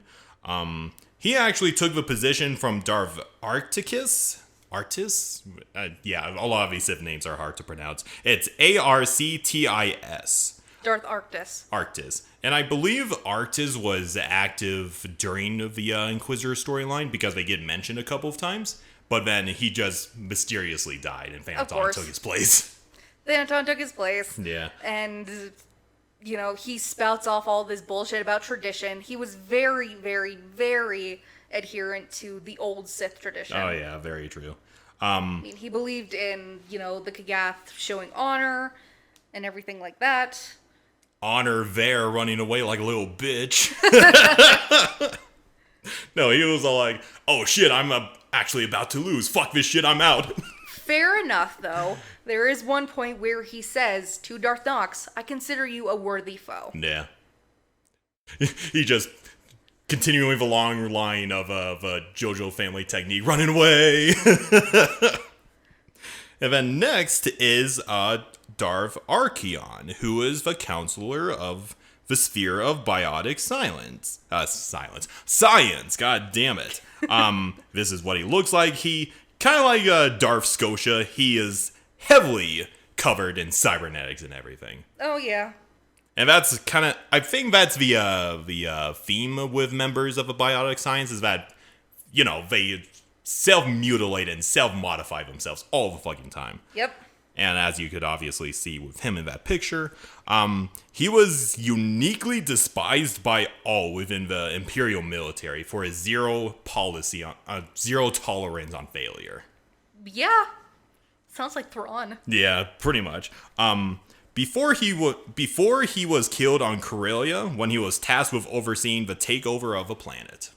He actually took the position from Darth Arcticus. Artis? Yeah, a lot of these Sith names are hard to pronounce. It's Arctis. Darth Arctis. Arctis. And I believe Arctis was active during the Inquisitor storyline because they get mentioned a couple of times. But then he just mysteriously died and Thanaton took his place. Thanaton took his place. Yeah. And, he spouts off all this bullshit about tradition. He was very, very, very adherent to the old Sith tradition. Oh yeah, very true. I mean, he believed in, the Kagath showing honor and everything like that. Honor there running away like a little bitch. No, he was all like, oh shit, I'm actually about to lose. Fuck this shit, I'm out. Fair enough, though. There is one point where he says to Darth Nox, I consider you a worthy foe. Yeah. He just continuing with a long line of a JoJo family technique, running away. And then next is Darth Archeon, who is the counselor of the Sphere of Biotic Science, god damn it. This is what he looks like. He, kind of like Darth Scotia, he is heavily covered in cybernetics and everything. Oh, yeah. And that's kind of, I think that's the theme with members of the Biotic Science, is that, they self-mutilate and self-modify themselves all the fucking time. Yep. And as you could obviously see with him in that picture, he was uniquely despised by all within the Imperial military for his zero tolerance on failure. Yeah. Sounds like Thrawn. Yeah, pretty much. Before he was killed on Corellia, when he was tasked with overseeing the takeover of a planet.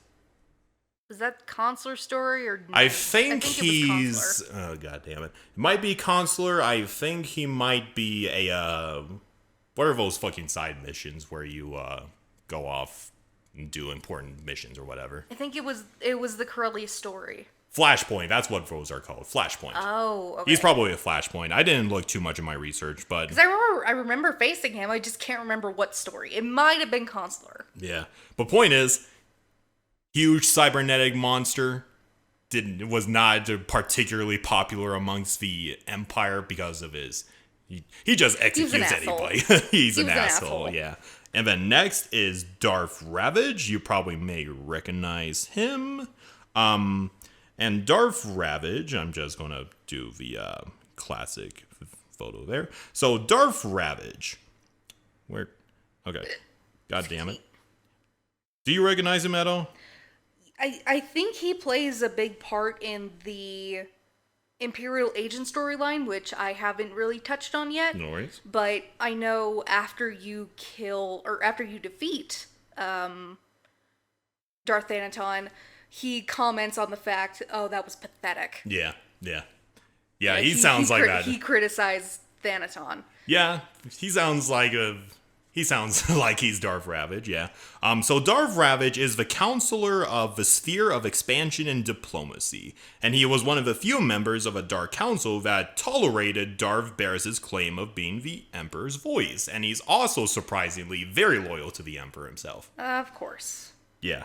Is that Consular story or no? I think he's oh god damn it. It might be Consular. I think he might be a what are those fucking side missions where you go off and do important missions or whatever? I think it was the Corellia story. Flashpoint, that's what those are called. Flashpoint. Oh, okay. He's probably a Flashpoint. I didn't look too much in my research, but because I remember facing him. I just can't remember what story. It might have been Consular. Yeah. But point is, huge cybernetic monster was not particularly popular amongst the Empire because of his he just executes anybody. He's an asshole, yeah. And then next is Darth Ravage. You probably may recognize him. And Darth Ravage, I'm just going to do the classic photo there. So Darth Ravage. Where? Okay. God damn it. Do you recognize him at all? I think he plays a big part in the Imperial Agent storyline, which I haven't really touched on yet. No worries. But I know after you defeat Darth Thanaton, he comments on the fact, oh, that was pathetic. Yeah. He sounds like that. He criticized Thanaton. Yeah, he sounds like he's Darth Ravage, yeah. So Darth Ravage is the counselor of the Sphere of Expansion and Diplomacy, and he was one of the few members of a Dark Council that tolerated Darth Barris's claim of being the Emperor's voice, and he's also surprisingly very loyal to the Emperor himself. Of course. Yeah.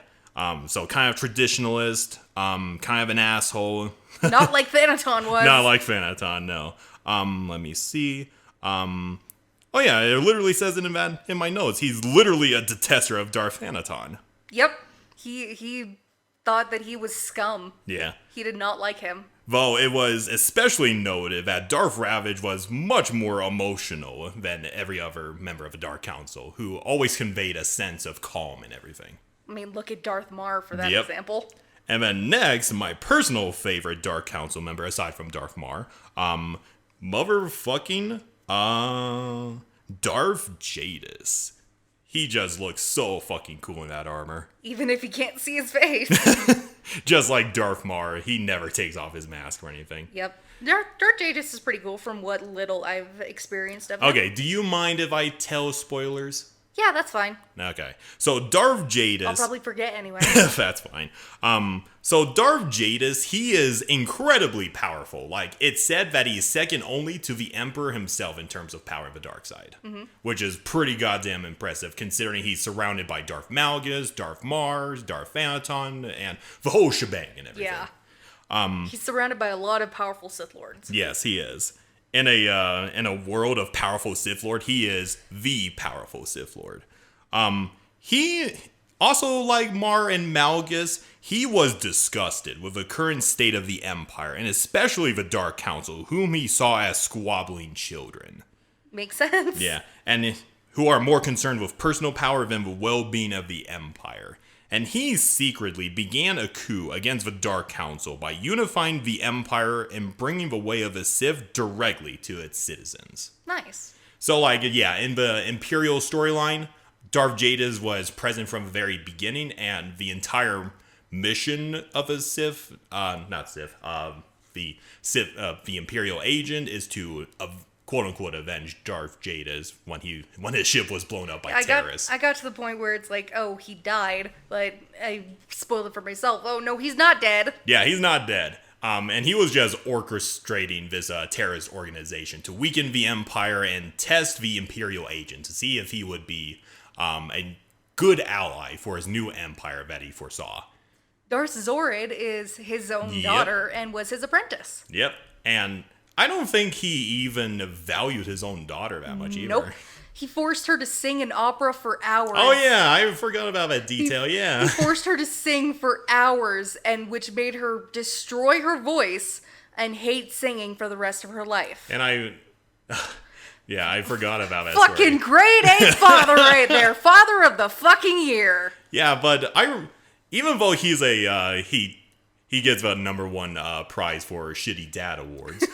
So kind of traditionalist, kind of an asshole. Not like Thanaton was. Not like Thanaton, no. Let me see. Oh yeah, it literally says it in my notes. He's literally a detester of Darth Thanaton. Yep. He thought that he was scum. Yeah. He did not like him. Though it was especially noted that Darth Ravage was much more emotional than every other member of the Dark Council, who always conveyed a sense of calm and everything. I mean, look at Darth Mar for that Yep. example. And then next, my personal favorite Dark Council member, aside from Darth Mar, motherfucking Darth Jadis. He just looks so fucking cool in that armor. Even if you can't see his face. Just like Darth Mar, he never takes off his mask or anything. Yep. Darth Jadis is pretty cool from what little I've experienced of him. Okay, do you mind if I tell spoilers? Yeah, that's fine. Okay. So Darth Jadis... I'll probably forget anyway. That's fine. So Darth Jadis, he is incredibly powerful. Like, it's said that he's second only to the Emperor himself in terms of power of the dark side. Mm-hmm. Which is pretty goddamn impressive, considering he's surrounded by Darth Malgus, Darth Mars, Darth Thanaton, and the whole shebang and everything. Yeah. He's surrounded by a lot of powerful Sith Lords. Yes, he is. In a world of powerful Sith Lord, he is the powerful Sith Lord. He also, like Mar and Malgus, he was disgusted with the current state of the Empire, and especially the Dark Council, whom he saw as squabbling children. Makes sense. Yeah, and who are more concerned with personal power than the well-being of the Empire. and he secretly began a coup against the Dark Council by unifying the Empire and bringing the way of the Sith directly to its citizens. Nice. So, like, yeah, in the Imperial storyline, Darth Jadis was present from the very beginning, and the entire mission of a Sith, the Imperial agent is to quote unquote avenge Darth Jadis when his ship was blown up by terrorists. I got to the point where it's like, oh, he died, but I spoiled it for myself. Oh no, he's not dead. Yeah, he's not dead. And he was just orchestrating this terrorist organization to weaken the Empire and test the Imperial agent to see if he would be a good ally for his new empire that he foresaw. Darth Zorid is his own daughter and was his apprentice. Yep. And I don't think he even valued his own daughter that much either. Nope. He forced her to sing an opera for hours. Oh yeah, I forgot about that detail, yeah. He forced her to sing for hours, and which made her destroy her voice and hate singing for the rest of her life. And I forgot about that fucking story. grade A father right there. Father of the fucking year. Yeah, but even though he's he gets the number one prize for shitty dad awards.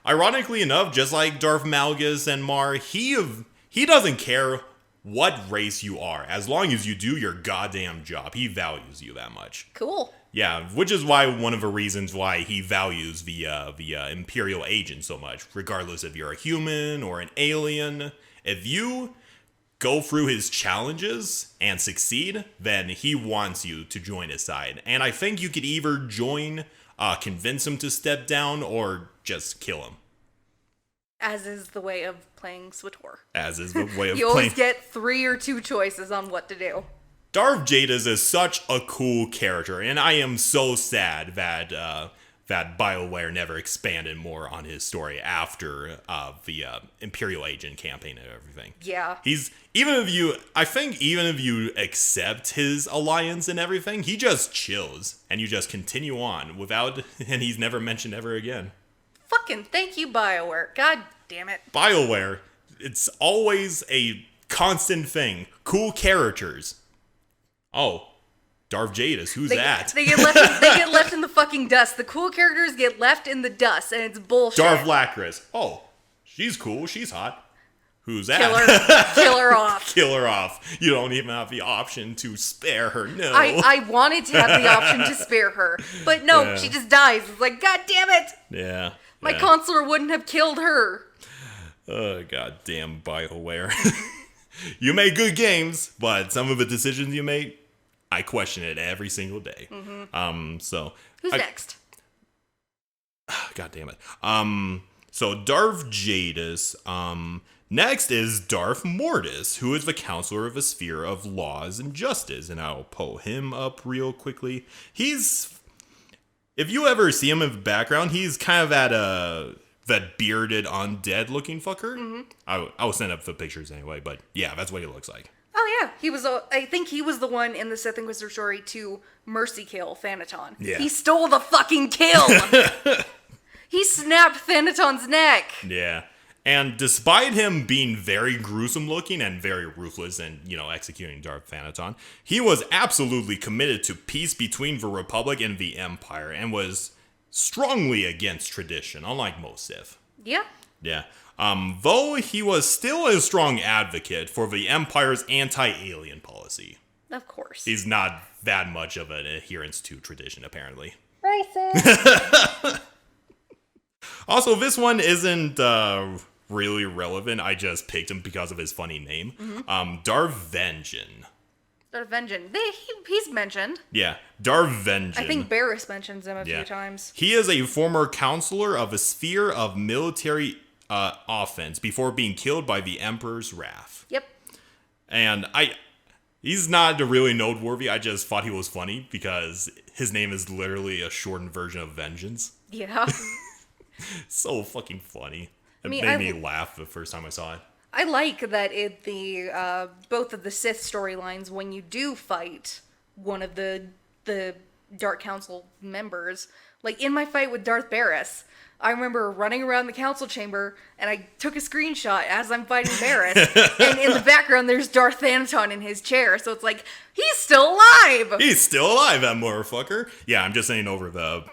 Ironically enough, just like Darth Malgus and Mar, he doesn't care what race you are. As long as you do your goddamn job, he values you that much. Cool. Yeah, which is why one of the reasons why he values the Imperial agent so much, regardless if you're a human or an alien. If you go through his challenges and succeed, then he wants you to join his side. And I think you could either join, convince him to step down, or just kill him. As is the way of playing SWTOR. As is the way of you playing. always get 3 or 2 choices on what to do. Darth Jadis is such a cool character, and I am so sad that BioWare never expanded more on his story after the Imperial Agent campaign and everything. Yeah. Even if you accept his alliance and everything, he just chills, and you just continue on and he's never mentioned ever again. Fucking thank you, BioWare. God damn it. BioWare, it's always a constant thing. Cool characters. Oh, Darth Jadis, who's that? They get left in the fucking dust. The cool characters get left in the dust, and it's bullshit. Darth Lacris. Oh, she's cool. She's hot. Who's that? Kill her off. Kill her off. You don't even have the option to spare her. No. I wanted to have the option to spare her, but no, she just dies. It's like, God damn it. Yeah. My consular wouldn't have killed her. Oh, goddamn BioWare. You make good games, but some of the decisions you make, I question it every single day. Mm-hmm. Who's next? God damn it. So Darth Jadis. Next is Darth Mortis, who is the counselor of a sphere of laws and justice, and I'll pull him up real quickly. If you ever see him in the background, he's kind of that bearded undead looking fucker. Mm-hmm. I'll send up the pictures anyway, but yeah, that's what he looks like. Oh yeah, I think he was the one in the Sith Inquisitor story to mercy kill Thanaton. Yeah. He stole the fucking kill. He snapped Thanaton's neck. Yeah. And despite him being very gruesome looking and very ruthless and, executing Darth Thanaton, he was absolutely committed to peace between the Republic and the Empire and was strongly against tradition, unlike most Sith. Yeah. Yeah. Though he was still a strong advocate for the Empire's anti-alien policy. Of course. He's not that much of an adherence to tradition, apparently. Racist. Also, this one isn't really relevant. I just picked him because of his funny name. Mm-hmm. Darth Vengeance. Darth Vengeance. He's mentioned. Yeah, Darth Vengeance. I think Barris mentions him a few times. He is a former counselor of a sphere of military offense before being killed by the Emperor's wrath. Yep. And he's not really noteworthy. I just thought he was funny because his name is literally a shortened version of Vengeance. Yeah. So fucking funny. It made me laugh the first time I saw it. I like that both of the Sith storylines, when you do fight one of the Dark Council members, like in my fight with Darth Barris, I remember running around the council chamber, and I took a screenshot as I'm fighting Barris, and in the background there's Darth Thanaton in his chair, so it's like, he's still alive! He's still alive, that motherfucker. Yeah, I'm just saying over the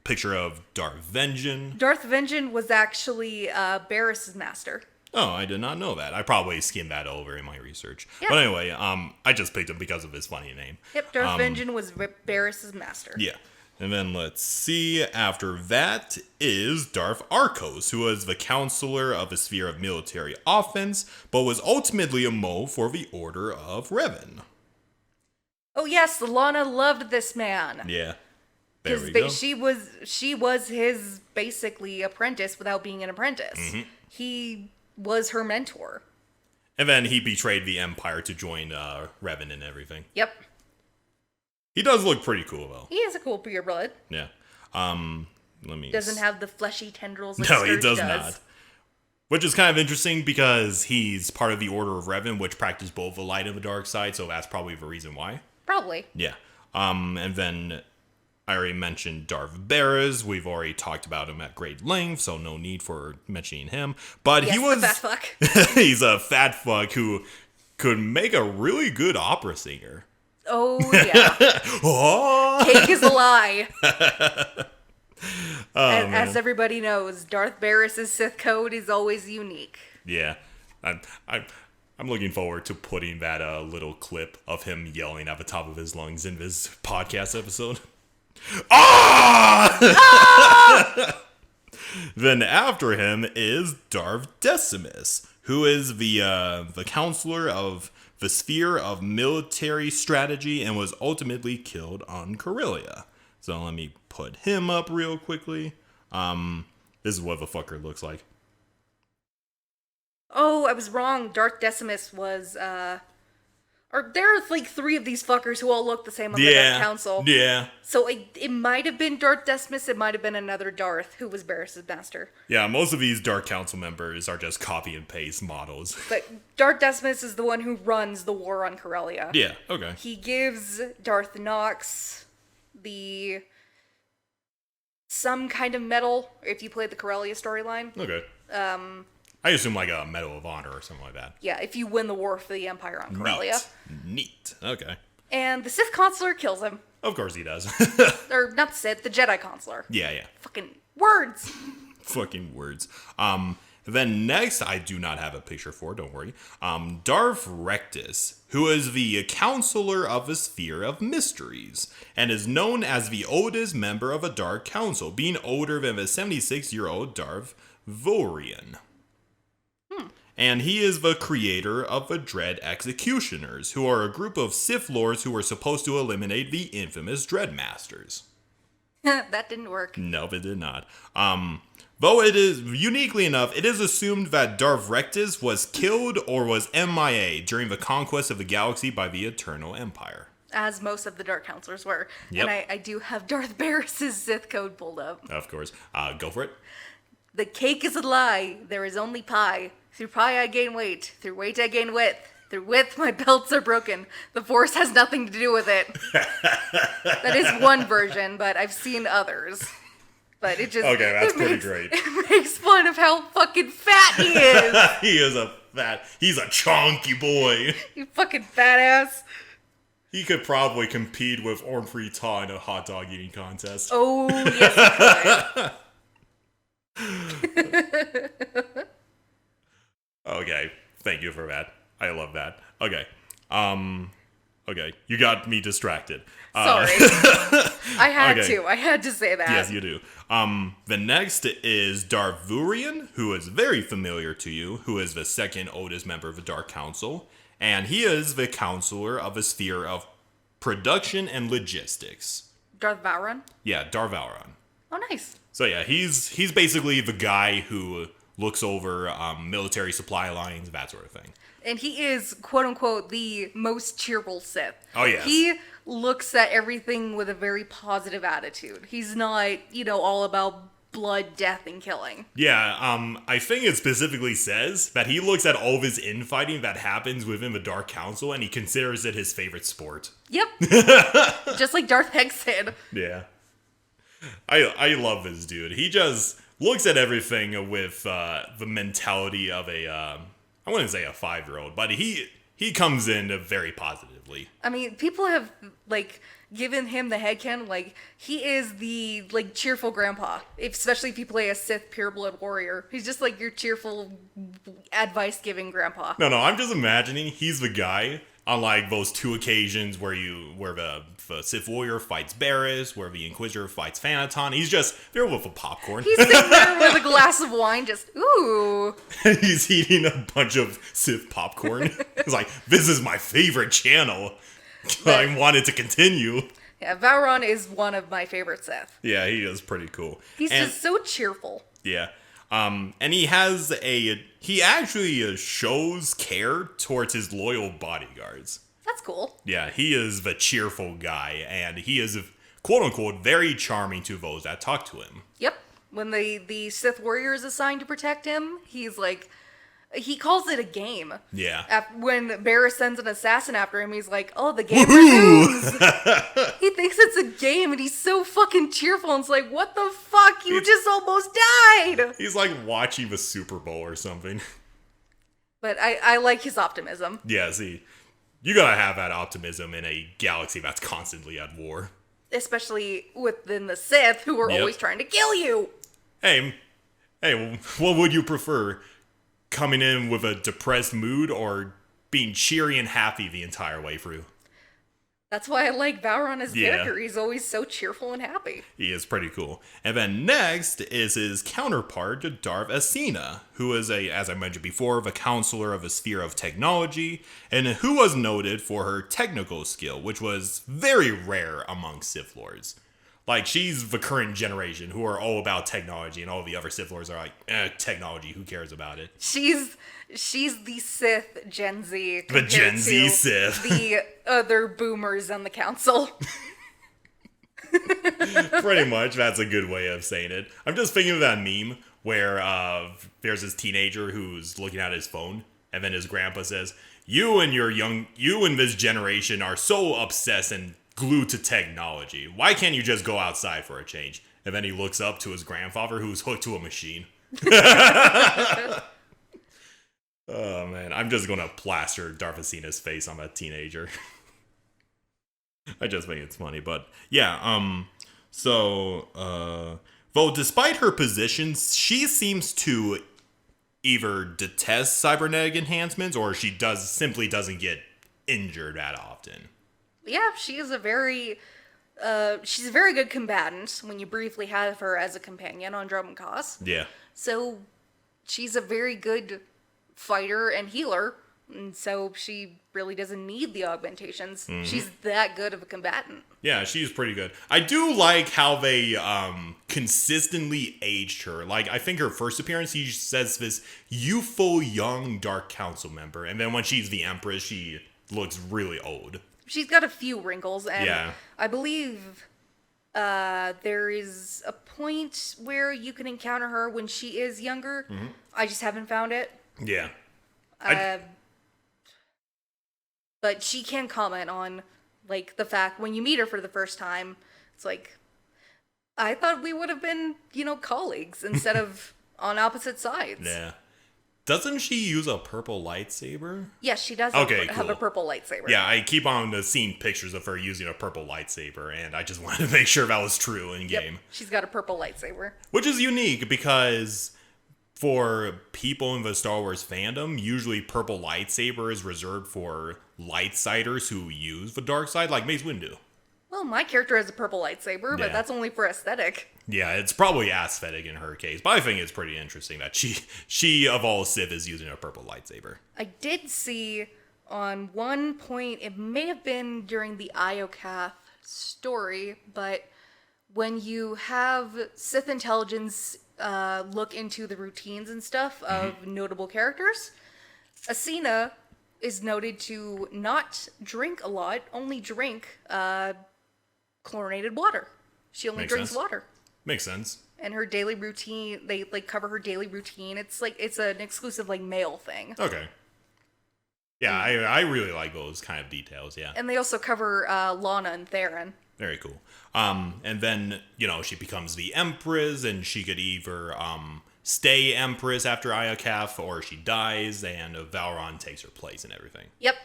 picture of Darth Vengeance. Darth Vengeance was actually Barris's master. Oh, I did not know that. I probably skimmed that over in my research. Yeah. But anyway, I just picked him because of his funny name. Yep, Darth Vengeance was Barris's master. Yeah. And then let's see, after that is Darth Arcos, who was the counselor of a sphere of military offense, but was ultimately a Mo for the Order of Revan. Oh yes, Lana loved this man. Yeah. There we go. She was his basically apprentice without being an apprentice. Mm-hmm. He was her mentor. And then he betrayed the Empire to join Revan and everything. Yep. He does look pretty cool, though. He is a cool pureblood. Yeah. Let me... Doesn't have the fleshy tendrils like No, he Scourge does not. Which is kind of interesting because he's part of the Order of Revan, which practice both the light and the dark side, so that's probably the reason why. Probably. Yeah. And then I already mentioned Darth Barris. We've already talked about him at great length, so no need for mentioning him. But Yes, he was... the fat fuck. He's a fat fuck who could make a really good opera singer. Oh, yeah. Oh! Cake is a lie. As everybody knows, Darth Barris' Sith code is always unique. Yeah. I'm looking forward to putting that little clip of him yelling at the top of his lungs in this podcast episode. Ah! Ah! Then after him is Darth Decimus, who is the counselor of the sphere of military strategy and was ultimately killed on Corellia. So let me put him up real quickly. This is what the fucker looks like. Oh, I was wrong. Darth Decimus was, or there are like 3 of these fuckers who all look the same on the Dark Council. Yeah. So it might have been Darth Decimus, it might have been another Darth who was Barris' master. Yeah, most of these Dark Council members are just copy and paste models. But Darth Decimus is the one who runs the war on Corellia. Yeah, okay. He gives Darth Nox some kind of medal if you play the Corellia storyline. Okay. I assume like a Medal of Honor or something like that. Yeah, if you win the war for the Empire on Corellia. Neat. Okay. And the Sith Consular kills him. Of course he does. Or, not the Sith, the Jedi Consular. Yeah. Fucking words! Fucking words. Then next, I do not have a picture for, don't worry. Darth Rectus, who is the counselor of a sphere of mysteries, and is known as the oldest member of a Dark Council, being older than the 76-year-old Darth Vorian. And he is the creator of the Dread Executioners, who are a group of Sith Lords who were supposed to eliminate the infamous Dread Masters. That didn't work. No, it did not. Though it is, uniquely enough, it is assumed that Darth Rectus was killed or was MIA during the conquest of the galaxy by the Eternal Empire. As most of the Dark Counselors were. Yep. And I do have Darth Barris' Sith code pulled up. Of course. Go for it. The cake is a lie. There is only pie. Through pie I gain weight. Through weight I gain width. Through width my belts are broken. The Force has nothing to do with it. That is one version, but I've seen others. But it just... Okay, that's pretty great. It makes fun of how fucking fat he is. He's a chunky boy. You fucking fat ass. He could probably compete with Orm-Free Taw in a hot dog eating contest. Oh, yes, he could. Okay, thank you for that. I love that. Okay. Okay, you got me distracted. Sorry. I had to. I had to say that. Yes, you do. The next is Darth Vurian, who is very familiar to you, who is the second oldest member of the Dark Council, and he is the counselor of a sphere of production and logistics. Darth Vowron? Yeah, Darth Vowron. Oh, nice. So yeah, he's basically the guy who looks over military supply lines, that sort of thing. And he is, quote-unquote, the most cheerful Sith. Oh, yes. He looks at everything with a very positive attitude. He's not, all about blood, death, and killing. Yeah, I think it specifically says that he looks at all of his infighting that happens within the Dark Council, and he considers it his favorite sport. Yep. Just like Darth Hexen. Yeah. I love this dude. He just... looks at everything with the mentality of I wouldn't say a 5-year-old, but he comes in very positively. I mean, people have, like, given him the headcanon, like, he is the, like, cheerful grandpa. Especially if you play a Sith pureblood warrior. He's just, like, your cheerful, advice-giving grandpa. No, I'm just imagining he's the guy on, like, those 2 occasions where the Sith warrior fights Barriss, where the Inquisitor fights Thanaton. He's just there with a popcorn. He's sitting there with a glass of wine, just, ooh. He's eating a bunch of Sith popcorn. He's like, this is my favorite channel. I want it to continue. Yeah, Vowron is one of my favorite Sith. Yeah, he is pretty cool. He's just so cheerful. Yeah. And he actually shows care towards his loyal bodyguards. That's cool. Yeah, he is the cheerful guy, and he is, quote-unquote, very charming to those that talk to him. Yep. When the Sith warrior is assigned to protect him, he's like, he calls it a game. Yeah. When Barriss sends an assassin after him, he's like, oh, the game resumes. He thinks it's a game, and he's so fucking cheerful, and it's like, what the fuck? You just almost died! He's like watching the Super Bowl or something. But I like his optimism. Yeah, see, you gotta have that optimism in a galaxy that's constantly at war. Especially within the Sith, who are always trying to kill you. Hey, what would you prefer? Coming in with a depressed mood or being cheery and happy the entire way through? That's why I like Vowron as a character. He's always so cheerful and happy. He is pretty cool. And then next is his counterpart, Darth Asina, who is as I mentioned before, the counselor of a sphere of technology, and who was noted for her technical skill, which was very rare among Sith Lords. Like, she's the current generation who are all about technology, and all the other Sith Lords are like, technology, who cares about it? She's the Sith Gen Z. The Gen Z Sith. The other boomers on the council. Pretty much, that's a good way of saying it. I'm just thinking of that meme where there's this teenager who's looking at his phone, and then his grandpa says, you and this generation are so obsessed and glued to technology. Why can't you just go outside for a change? And then he looks up to his grandfather, who's hooked to a machine. Oh man, I'm just gonna plaster Darth Asina's face on that teenager. I just think it's funny, but yeah. Though despite her positions, she seems to either detest cybernetic enhancements or she simply doesn't get injured that often. Yeah, she's a very good combatant when you briefly have her as a companion on Drum and Cos. Yeah. So she's a very good fighter and healer, and so she really doesn't need the augmentations. Mm-hmm. She's that good of a combatant. Yeah, she's pretty good. I do like how they consistently aged her. Like, I think her first appearance, he says this youthful young Dark Council member, and then when she's the Empress, she looks really old. She's got a few wrinkles, and I believe there is a point where you can encounter her when she is younger. Mm-hmm. I just haven't found it. Yeah. But she can comment on, like, the fact when you meet her for the first time, it's like, I thought we would have been, colleagues instead of on opposite sides. Yeah. Doesn't she use a purple lightsaber? Yes, she does have a purple lightsaber. Yeah, I keep on seeing pictures of her using a purple lightsaber, and I just wanted to make sure that was true in game. She's got a purple lightsaber. Which is unique because for people in the Star Wars fandom, usually purple lightsaber is reserved for lightsiders who use the dark side, like Mace Windu. Well, my character has a purple lightsaber, but that's only for aesthetic. Yeah, it's probably aesthetic in her case, but I think it's pretty interesting that she of all Sith is using a purple lightsaber. I did see on one point, it may have been during the Iokath story, but when you have Sith intelligence look into the routines and stuff of notable characters, Asina is noted to not drink a lot, only drink chlorinated water. She only drinks water. Makes sense. And her daily routine, they cover her daily routine. It's an exclusive male thing. Okay. Yeah, I really like those kind of details, yeah. And they also cover Lana and Theron. Very cool. And then, she becomes the Empress, and she could either stay Empress after Ayakaf, or she dies, and Valron takes her place and everything. Yep.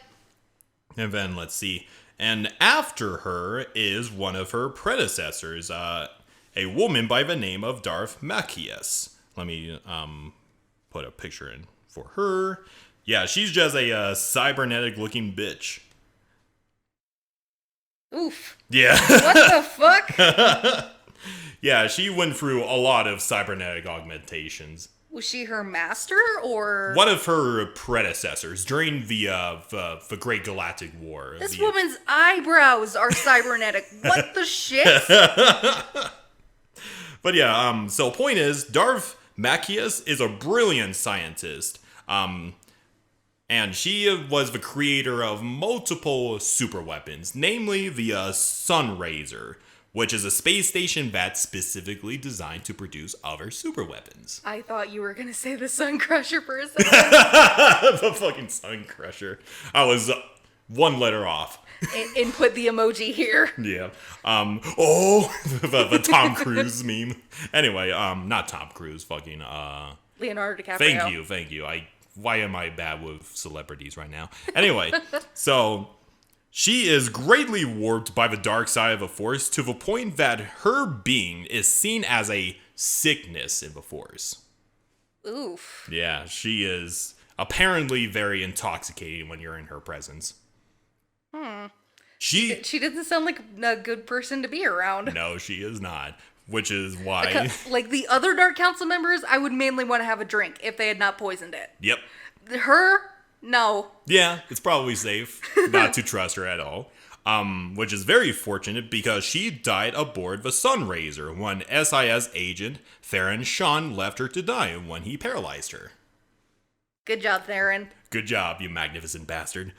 And then, let's see. And after her is one of her predecessors, a woman by the name of Darth Machias. Let me put a picture in for her. Yeah, she's just a cybernetic-looking bitch. Oof. Yeah. What the fuck? Yeah, she went through a lot of cybernetic augmentations. Was she her master, or One of her predecessors during the Great Galactic War. this woman's eyebrows are cybernetic? What the shit? But yeah, so point is, Darth Machias is a brilliant scientist. And she was the creator of multiple super weapons, namely the Sunraiser, which is a space station that's specifically designed to produce other super weapons. I thought you were gonna say the Sun Crusher for a second. The fucking Sun Crusher. I was one letter off. Input the emoji here. Yeah. The Tom Cruise meme. Anyway, not Tom Cruise, fucking Leonardo DiCaprio. Thank you. Why am I bad with celebrities right now? Anyway, so she is greatly warped by the dark side of the Force to the point that her being is seen as a sickness in the Force. Oof. Yeah, she is apparently very intoxicating when you're in her presence. She doesn't sound like a good person to be around. No, she is not. Which is why... Like the other Dark Council members, I would mainly want to have a drink if they had not poisoned it. Yep. Her, no. Yeah, it's probably safe not to trust her at all. Which is very fortunate because she died aboard the Sunraiser when SIS agent Theron Shan left her to die when he paralyzed her. Good job, Theron. Good job, you magnificent bastard.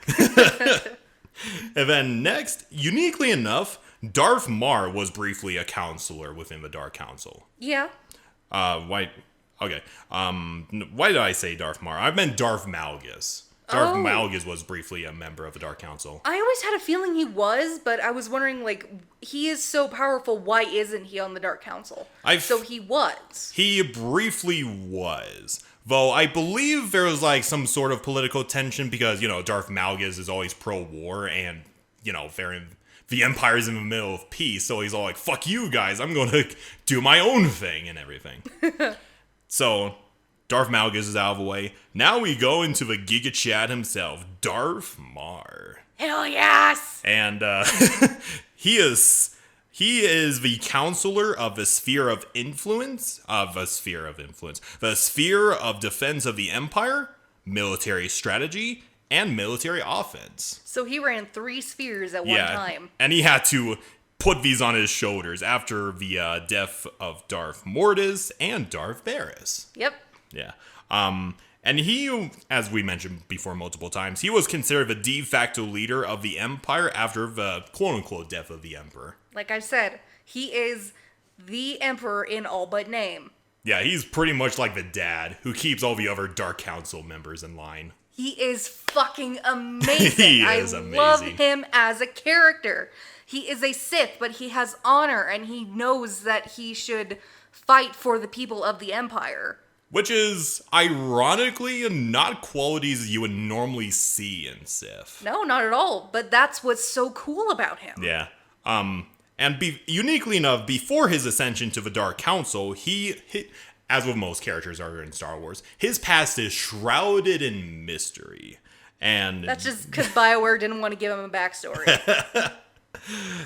And then next, uniquely enough, Darth Mar was briefly a counselor within the Dark Council. Yeah. Why? Okay. Why did I say Darth Mar? I meant Darth Malgus. Darth Malgus was briefly a member of the Dark Council. I always had a feeling he was, but I was wondering, he is so powerful, why isn't he on the Dark Council? So he was. He briefly was. Though I believe there was, some sort of political tension because, Darth Malgus is always pro-war and, the Empire's in the middle of peace, so he's all like, fuck you guys, I'm gonna do my own thing and everything. So, Darth Malgus is out of the way. Now we go into the Giga Chad himself, Darth Mar. Hell yes! And he is the counselor of the Sphere of Influence, the Sphere of Defense of the Empire, military strategy, and military offense. So he ran 3 spheres at one time. And he had to put these on his shoulders after the death of Darth Mortis and Darth Varys. Yep. Yeah. And he, as we mentioned before multiple times, he was considered the de facto leader of the Empire after the quote-unquote death of the Emperor. Like I said, he is the Emperor in all but name. Yeah, he's pretty much like the dad who keeps all the other Dark Council members in line. He is fucking amazing. He is amazing. I love him as a character. He is a Sith, but he has honor, and he knows that he should fight for the people of the Empire. Which is, ironically, not qualities you would normally see in Sith. No, not at all. But that's what's so cool about him. Yeah. Uniquely enough, before his ascension to the Dark Council, he as with most characters are in Star Wars, his past is shrouded in mystery. And that's just because BioWare didn't want to give him a backstory.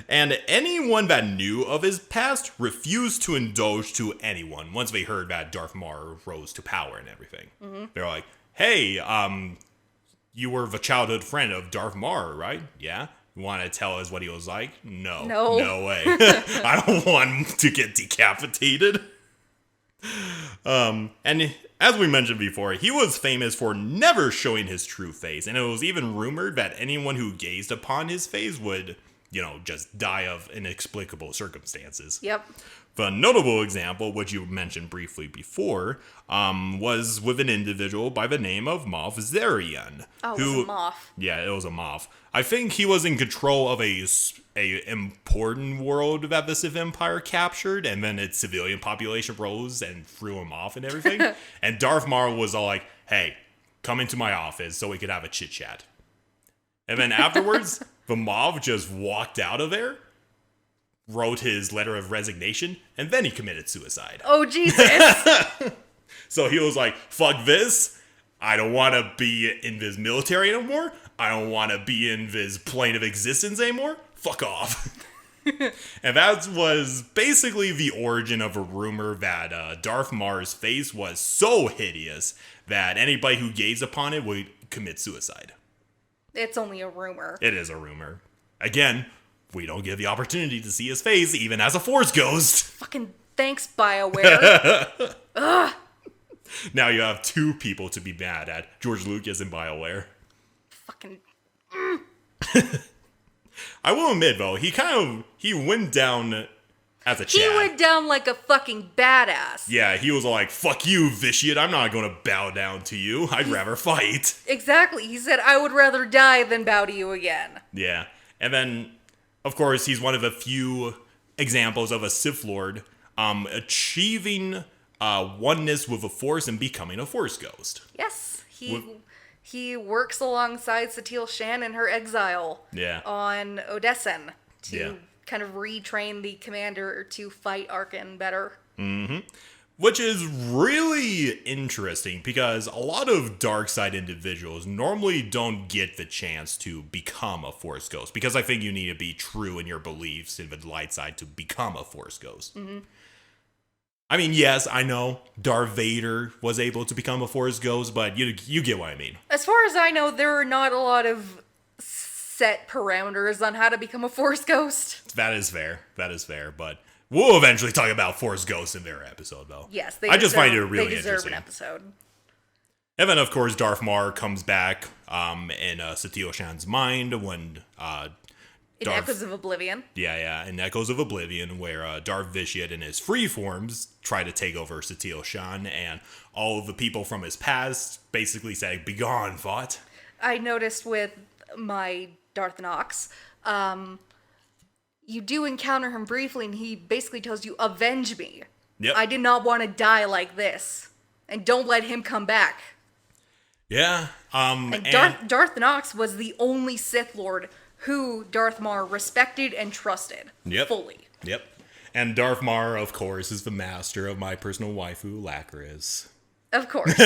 And anyone that knew of his past refused to indulge to anyone once they heard that Darth Mar rose to power and everything. Mm-hmm. They're like, hey, you were the childhood friend of Darth Mar, right? Yeah? You want to tell us what he was like? No way. I don't want him to get decapitated. And as we mentioned before, he was famous for never showing his true face, and it was even rumored that anyone who gazed upon his face would, just die of inexplicable circumstances. Yep. The notable example, which you mentioned briefly before, was with an individual by the name of Moff Zarian. Oh, it was a Moff. Yeah, it was a Moff. I think he was in control of a important world that the Sith Empire captured, and then its civilian population rose and threw him off and everything. And Darth Maul was all like, hey, come into my office so we could have a chit-chat. And then afterwards, the Moff just walked out of there, wrote his letter of resignation, and then he committed suicide. Oh, Jesus. So he was like, fuck this. I don't want to be in this military anymore. I don't want to be in this plane of existence anymore. Fuck off. And that was basically the origin of a rumor that Darth Maul's face was so hideous that anybody who gazed upon it would commit suicide. It's only a rumor. It is a rumor. Again, we don't get the opportunity to see his face, even as a Force ghost. Fucking thanks, BioWare. Ugh. Now you have two people to be mad at, George Lucas and BioWare. Fucking... I will admit, though, he went down as a Chad. He went down like a fucking badass. Yeah, he was like, fuck you, Vitiate, I'm not gonna bow down to you. I'd rather fight. Exactly. He said, I would rather die than bow to you again. Yeah. And then, of course, he's one of the few examples of a Sith Lord achieving oneness with the Force and becoming a Force ghost. Yes. He works alongside Satele Shan in her exile on Odessen to kind of retrain the commander to fight Arkin better. Mm-hmm. Which is really interesting because a lot of dark side individuals normally don't get the chance to become a Force ghost, because I think you need to be true in your beliefs in the light side to become a Force ghost. Mm-hmm. I mean, yes, I know Darth Vader was able to become a Force ghost, but you get what I mean. As far as I know, there are not a lot of set parameters on how to become a Force ghost. That is fair. But we'll eventually talk about Force ghosts in their episode, though. Yes, I just find it really they deserve interesting. an episode. And then, of course, Darth Maul comes back in Satele Shan's mind when In Echoes of Oblivion. Yeah, in Echoes of Oblivion, where Darth Vitiate in his free forms try to take over Satele Shan, and all of the people from his past basically say, "Begone, thought." I noticed with my Darth Nox, you do encounter him briefly, and he basically tells you, "Avenge me. Yep. I did not want to die like this, and don't let him come back." Yeah. And Darth Nox was the only Sith Lord who Darth Maul respected and trusted fully. Yep. And Darth Maul, of course, is the master of my personal waifu, Lacris. Of course.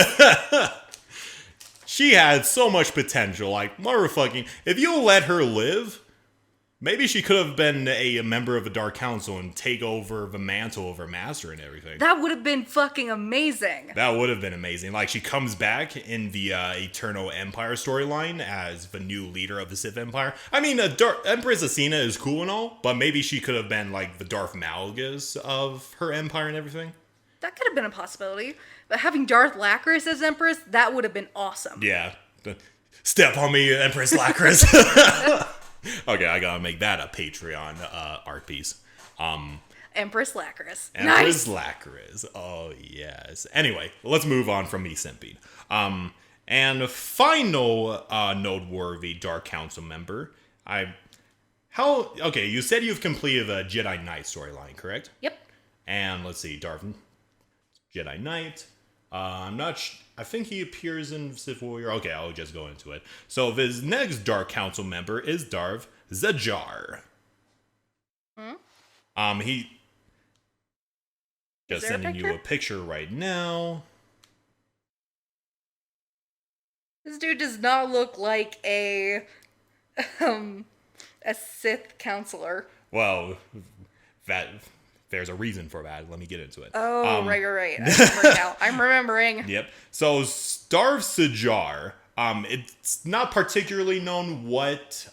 She had so much potential. Like, motherfucking, if you let her live, maybe she could have been a member of the Dark Council and take over the mantle of her master and everything. That would have been fucking amazing. That would have been amazing. Like, she comes back in the Eternal Empire storyline as the new leader of the Sith Empire. I mean, Empress Asina is cool and all, but maybe she could have been, like, the Darth Malgus of her empire and everything. That could have been a possibility. But having Darth Lacris as Empress, that would have been awesome. Yeah. Step on me, Empress Lacris. Okay, I gotta make that a Patreon art piece. Empress Lacris. Empress Nice. Lacris. Oh, yes. Anyway, let's move on from me simping. And final noteworthy Dark Council member. Okay, you said you've completed the Jedi Knight storyline, correct? Yep. And let's see, Jedi Knight. I think he appears in Sith Warrior. Okay, I'll just go into it. So this next Dark Council member is Darth Zajar. He just sending you a picture right now. This dude does not look like a Sith counselor. Well, there's a reason for that. Let me get into it. Oh, right. I remember now. I'm remembering. Yep. So Darth Zajar, it's not particularly known what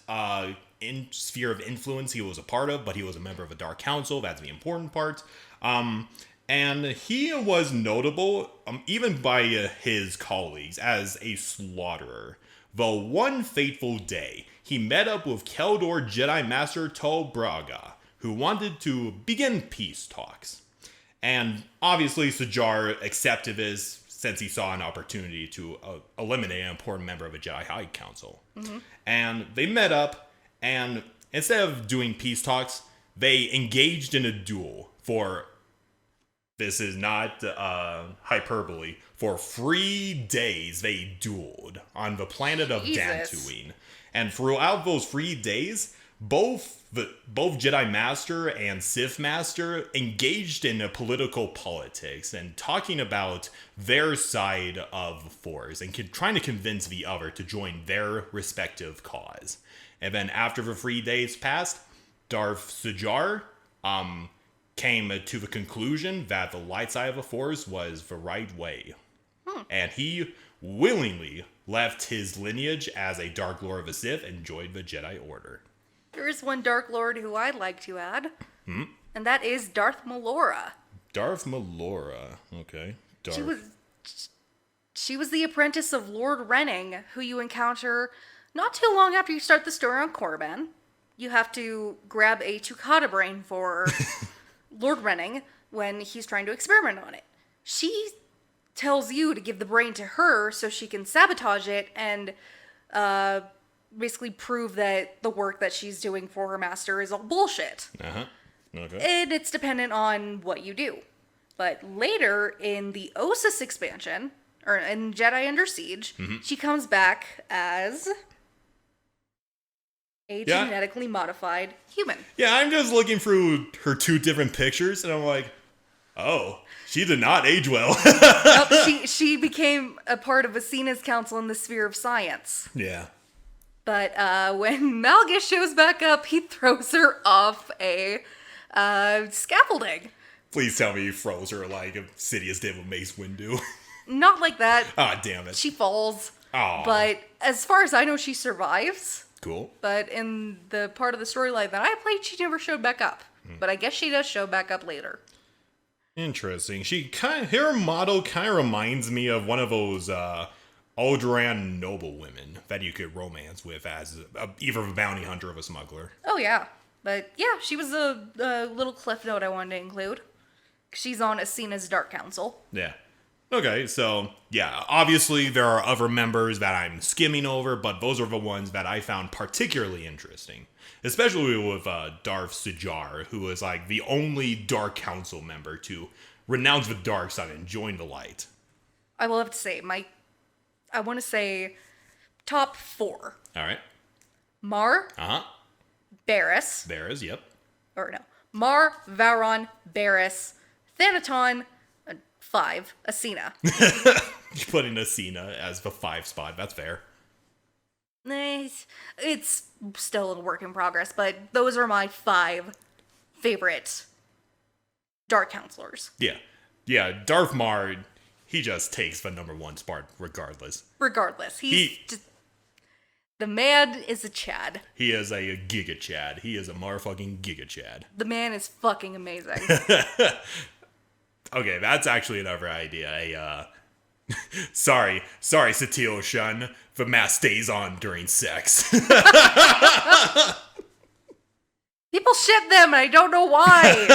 sphere of influence he was a part of, but he was a member of a Dark Council. That's the important part. And he was notable, even by his colleagues, as a slaughterer. Though one fateful day, he met up with Keldor Jedi Master Tol Braga, who wanted to begin peace talks. And obviously Sajar accepted this since he saw an opportunity to eliminate an important member of a Jedi High Council. Mm-hmm. And they met up, and instead of doing peace talks, they engaged in a duel for, this is not hyperbole, for 3 days they dueled on the planet of Dantooine. And throughout those 3 days, both Jedi Master and Sith Master engaged in political politics and talking about their side of the Force and trying to convince the other to join their respective cause. And then after the 3 days passed, Darth Sajar came to the conclusion that the light side of the Force was the right way. And he willingly left his lineage as a Dark Lord of the Sith and joined the Jedi Order. There is one Dark Lord who I'd like to add, and that is Darth Malora. Darth Malora, okay. She was the apprentice of Lord Renning, who you encounter not too long after you start the story on Korriban. You have to grab a Tukata brain for Lord Renning when he's trying to experiment on it. She tells you to give the brain to her so she can sabotage it and basically prove that the work that she's doing for her master is all bullshit. Okay. And it's dependent on what you do. But later in the Ossus expansion, or in Jedi Under Siege, she comes back as a genetically modified human. Yeah, I'm just looking through her 2 different pictures, and I'm like, oh, she did not age well. Nope, she became a part of Asina's council in the sphere of science. Yeah. But when Malgus shows back up, he throws her off a scaffolding. Please tell me you froze her like Sidious did with Mace Windu. Not like that. Ah, damn it. She falls. Aw. But as far as I know, she survives. Cool. But in the part of the storyline that I played, she never showed back up. But I guess she does show back up later. Interesting. Her model kind of reminds me of one of those Alderaan noblewomen that you could romance with as either a bounty hunter or a smuggler. Oh, yeah. But yeah, she was a little cliff note I wanted to include. She's on Asina's Dark Council. Yeah. Okay, so, yeah, obviously there are other members that I'm skimming over, but those are the ones that I found particularly interesting. Especially with Darth Sajar, who was like the only Dark Council member to renounce the dark side and join the light. I will have to say, I want to say top 4. All right. Mar. Barriss. Barriss, yep. Or no. Mar, Vowron, Barriss, Thanaton, 5, Asina. You put in Asina as the 5 spot. That's fair. It's still a work in progress, but those are my 5 favorite Dark Counselors. Yeah. Yeah, Darth Mar, he just takes the number 1 spot regardless. He's just... The man is a Chad. He is a Giga Chad. He is a motherfucking Giga Chad. The man is fucking amazing. Okay, that's actually another idea. Sorry, Satio Shun. The mask stays on during sex. People shit them, and I don't know why.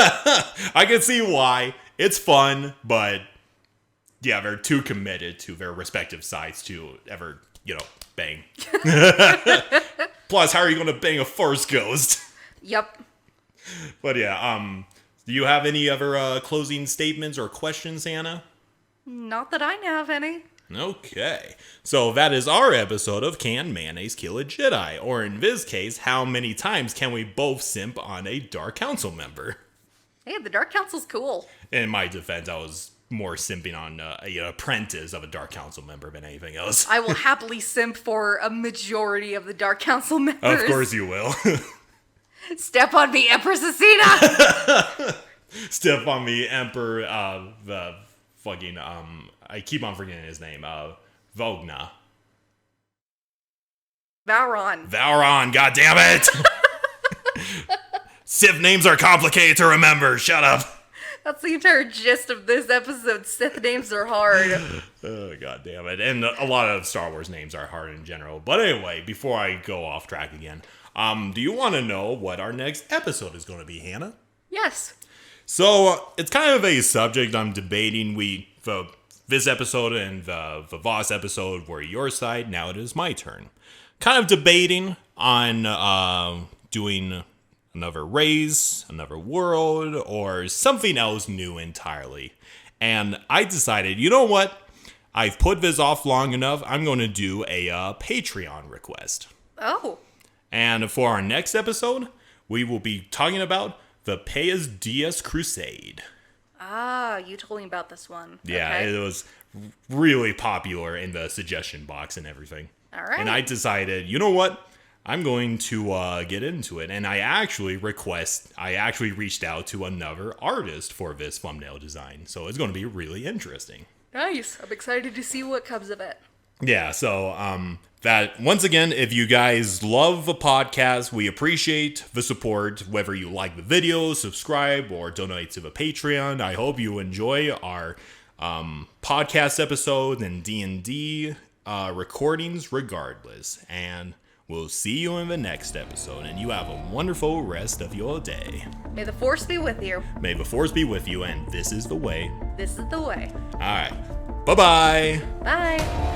I can see why. It's fun, but yeah, they're too committed to their respective sides to ever, bang. Plus, how are you going to bang a Force ghost? Yep. But yeah, do you have any other closing statements or questions, Hannah? Not that I have any. Okay, so that is our episode of Can Mayonnaise Kill a Jedi? Or in this case, how many times can we both simp on a Dark Council member? Hey, the Dark Council's cool. In my defense, I was more simping on an apprentice of a Dark Council member than anything else. I will happily simp for a majority of the Dark Council members. Of course you will. Step on me, Empress Asina! Step on me, Emperor, the fucking, I keep on forgetting his name, Vogna. Vowron, goddammit! Sith names are complicated to remember, shut up. That's the entire gist of this episode. Sith names are hard. Oh, God damn it. And a lot of Star Wars names are hard in general. But anyway, before I go off track again, do you want to know what our next episode is going to be, Hannah? Yes. So, it's kind of a subject I'm debating. This episode and the Voss episode were your side. Now it is my turn. Kind of debating on doing another race, another world, or something else new entirely. And I decided, you know what? I've put this off long enough. I'm going to do a Patreon request. Oh. And for our next episode, we will be talking about the Payas Diaz Crusade. Ah, you told me about this one. Yeah, Okay. It was really popular in the suggestion box and everything. All right. And I decided, you know what? I'm going to get into it. And I actually reached out to another artist for this thumbnail design. So it's going to be really interesting. Nice. I'm excited to see what comes of it. Yeah, so that once again, if you guys love the podcast, we appreciate the support. Whether you like the videos, subscribe, or donate to the Patreon. I hope you enjoy our podcast episodes and D&D recordings regardless. And we'll see you in the next episode, and you have a wonderful rest of your day. May the Force be with you. May the Force be with you, and this is the way. This is the way. All right. Bye-bye. Bye.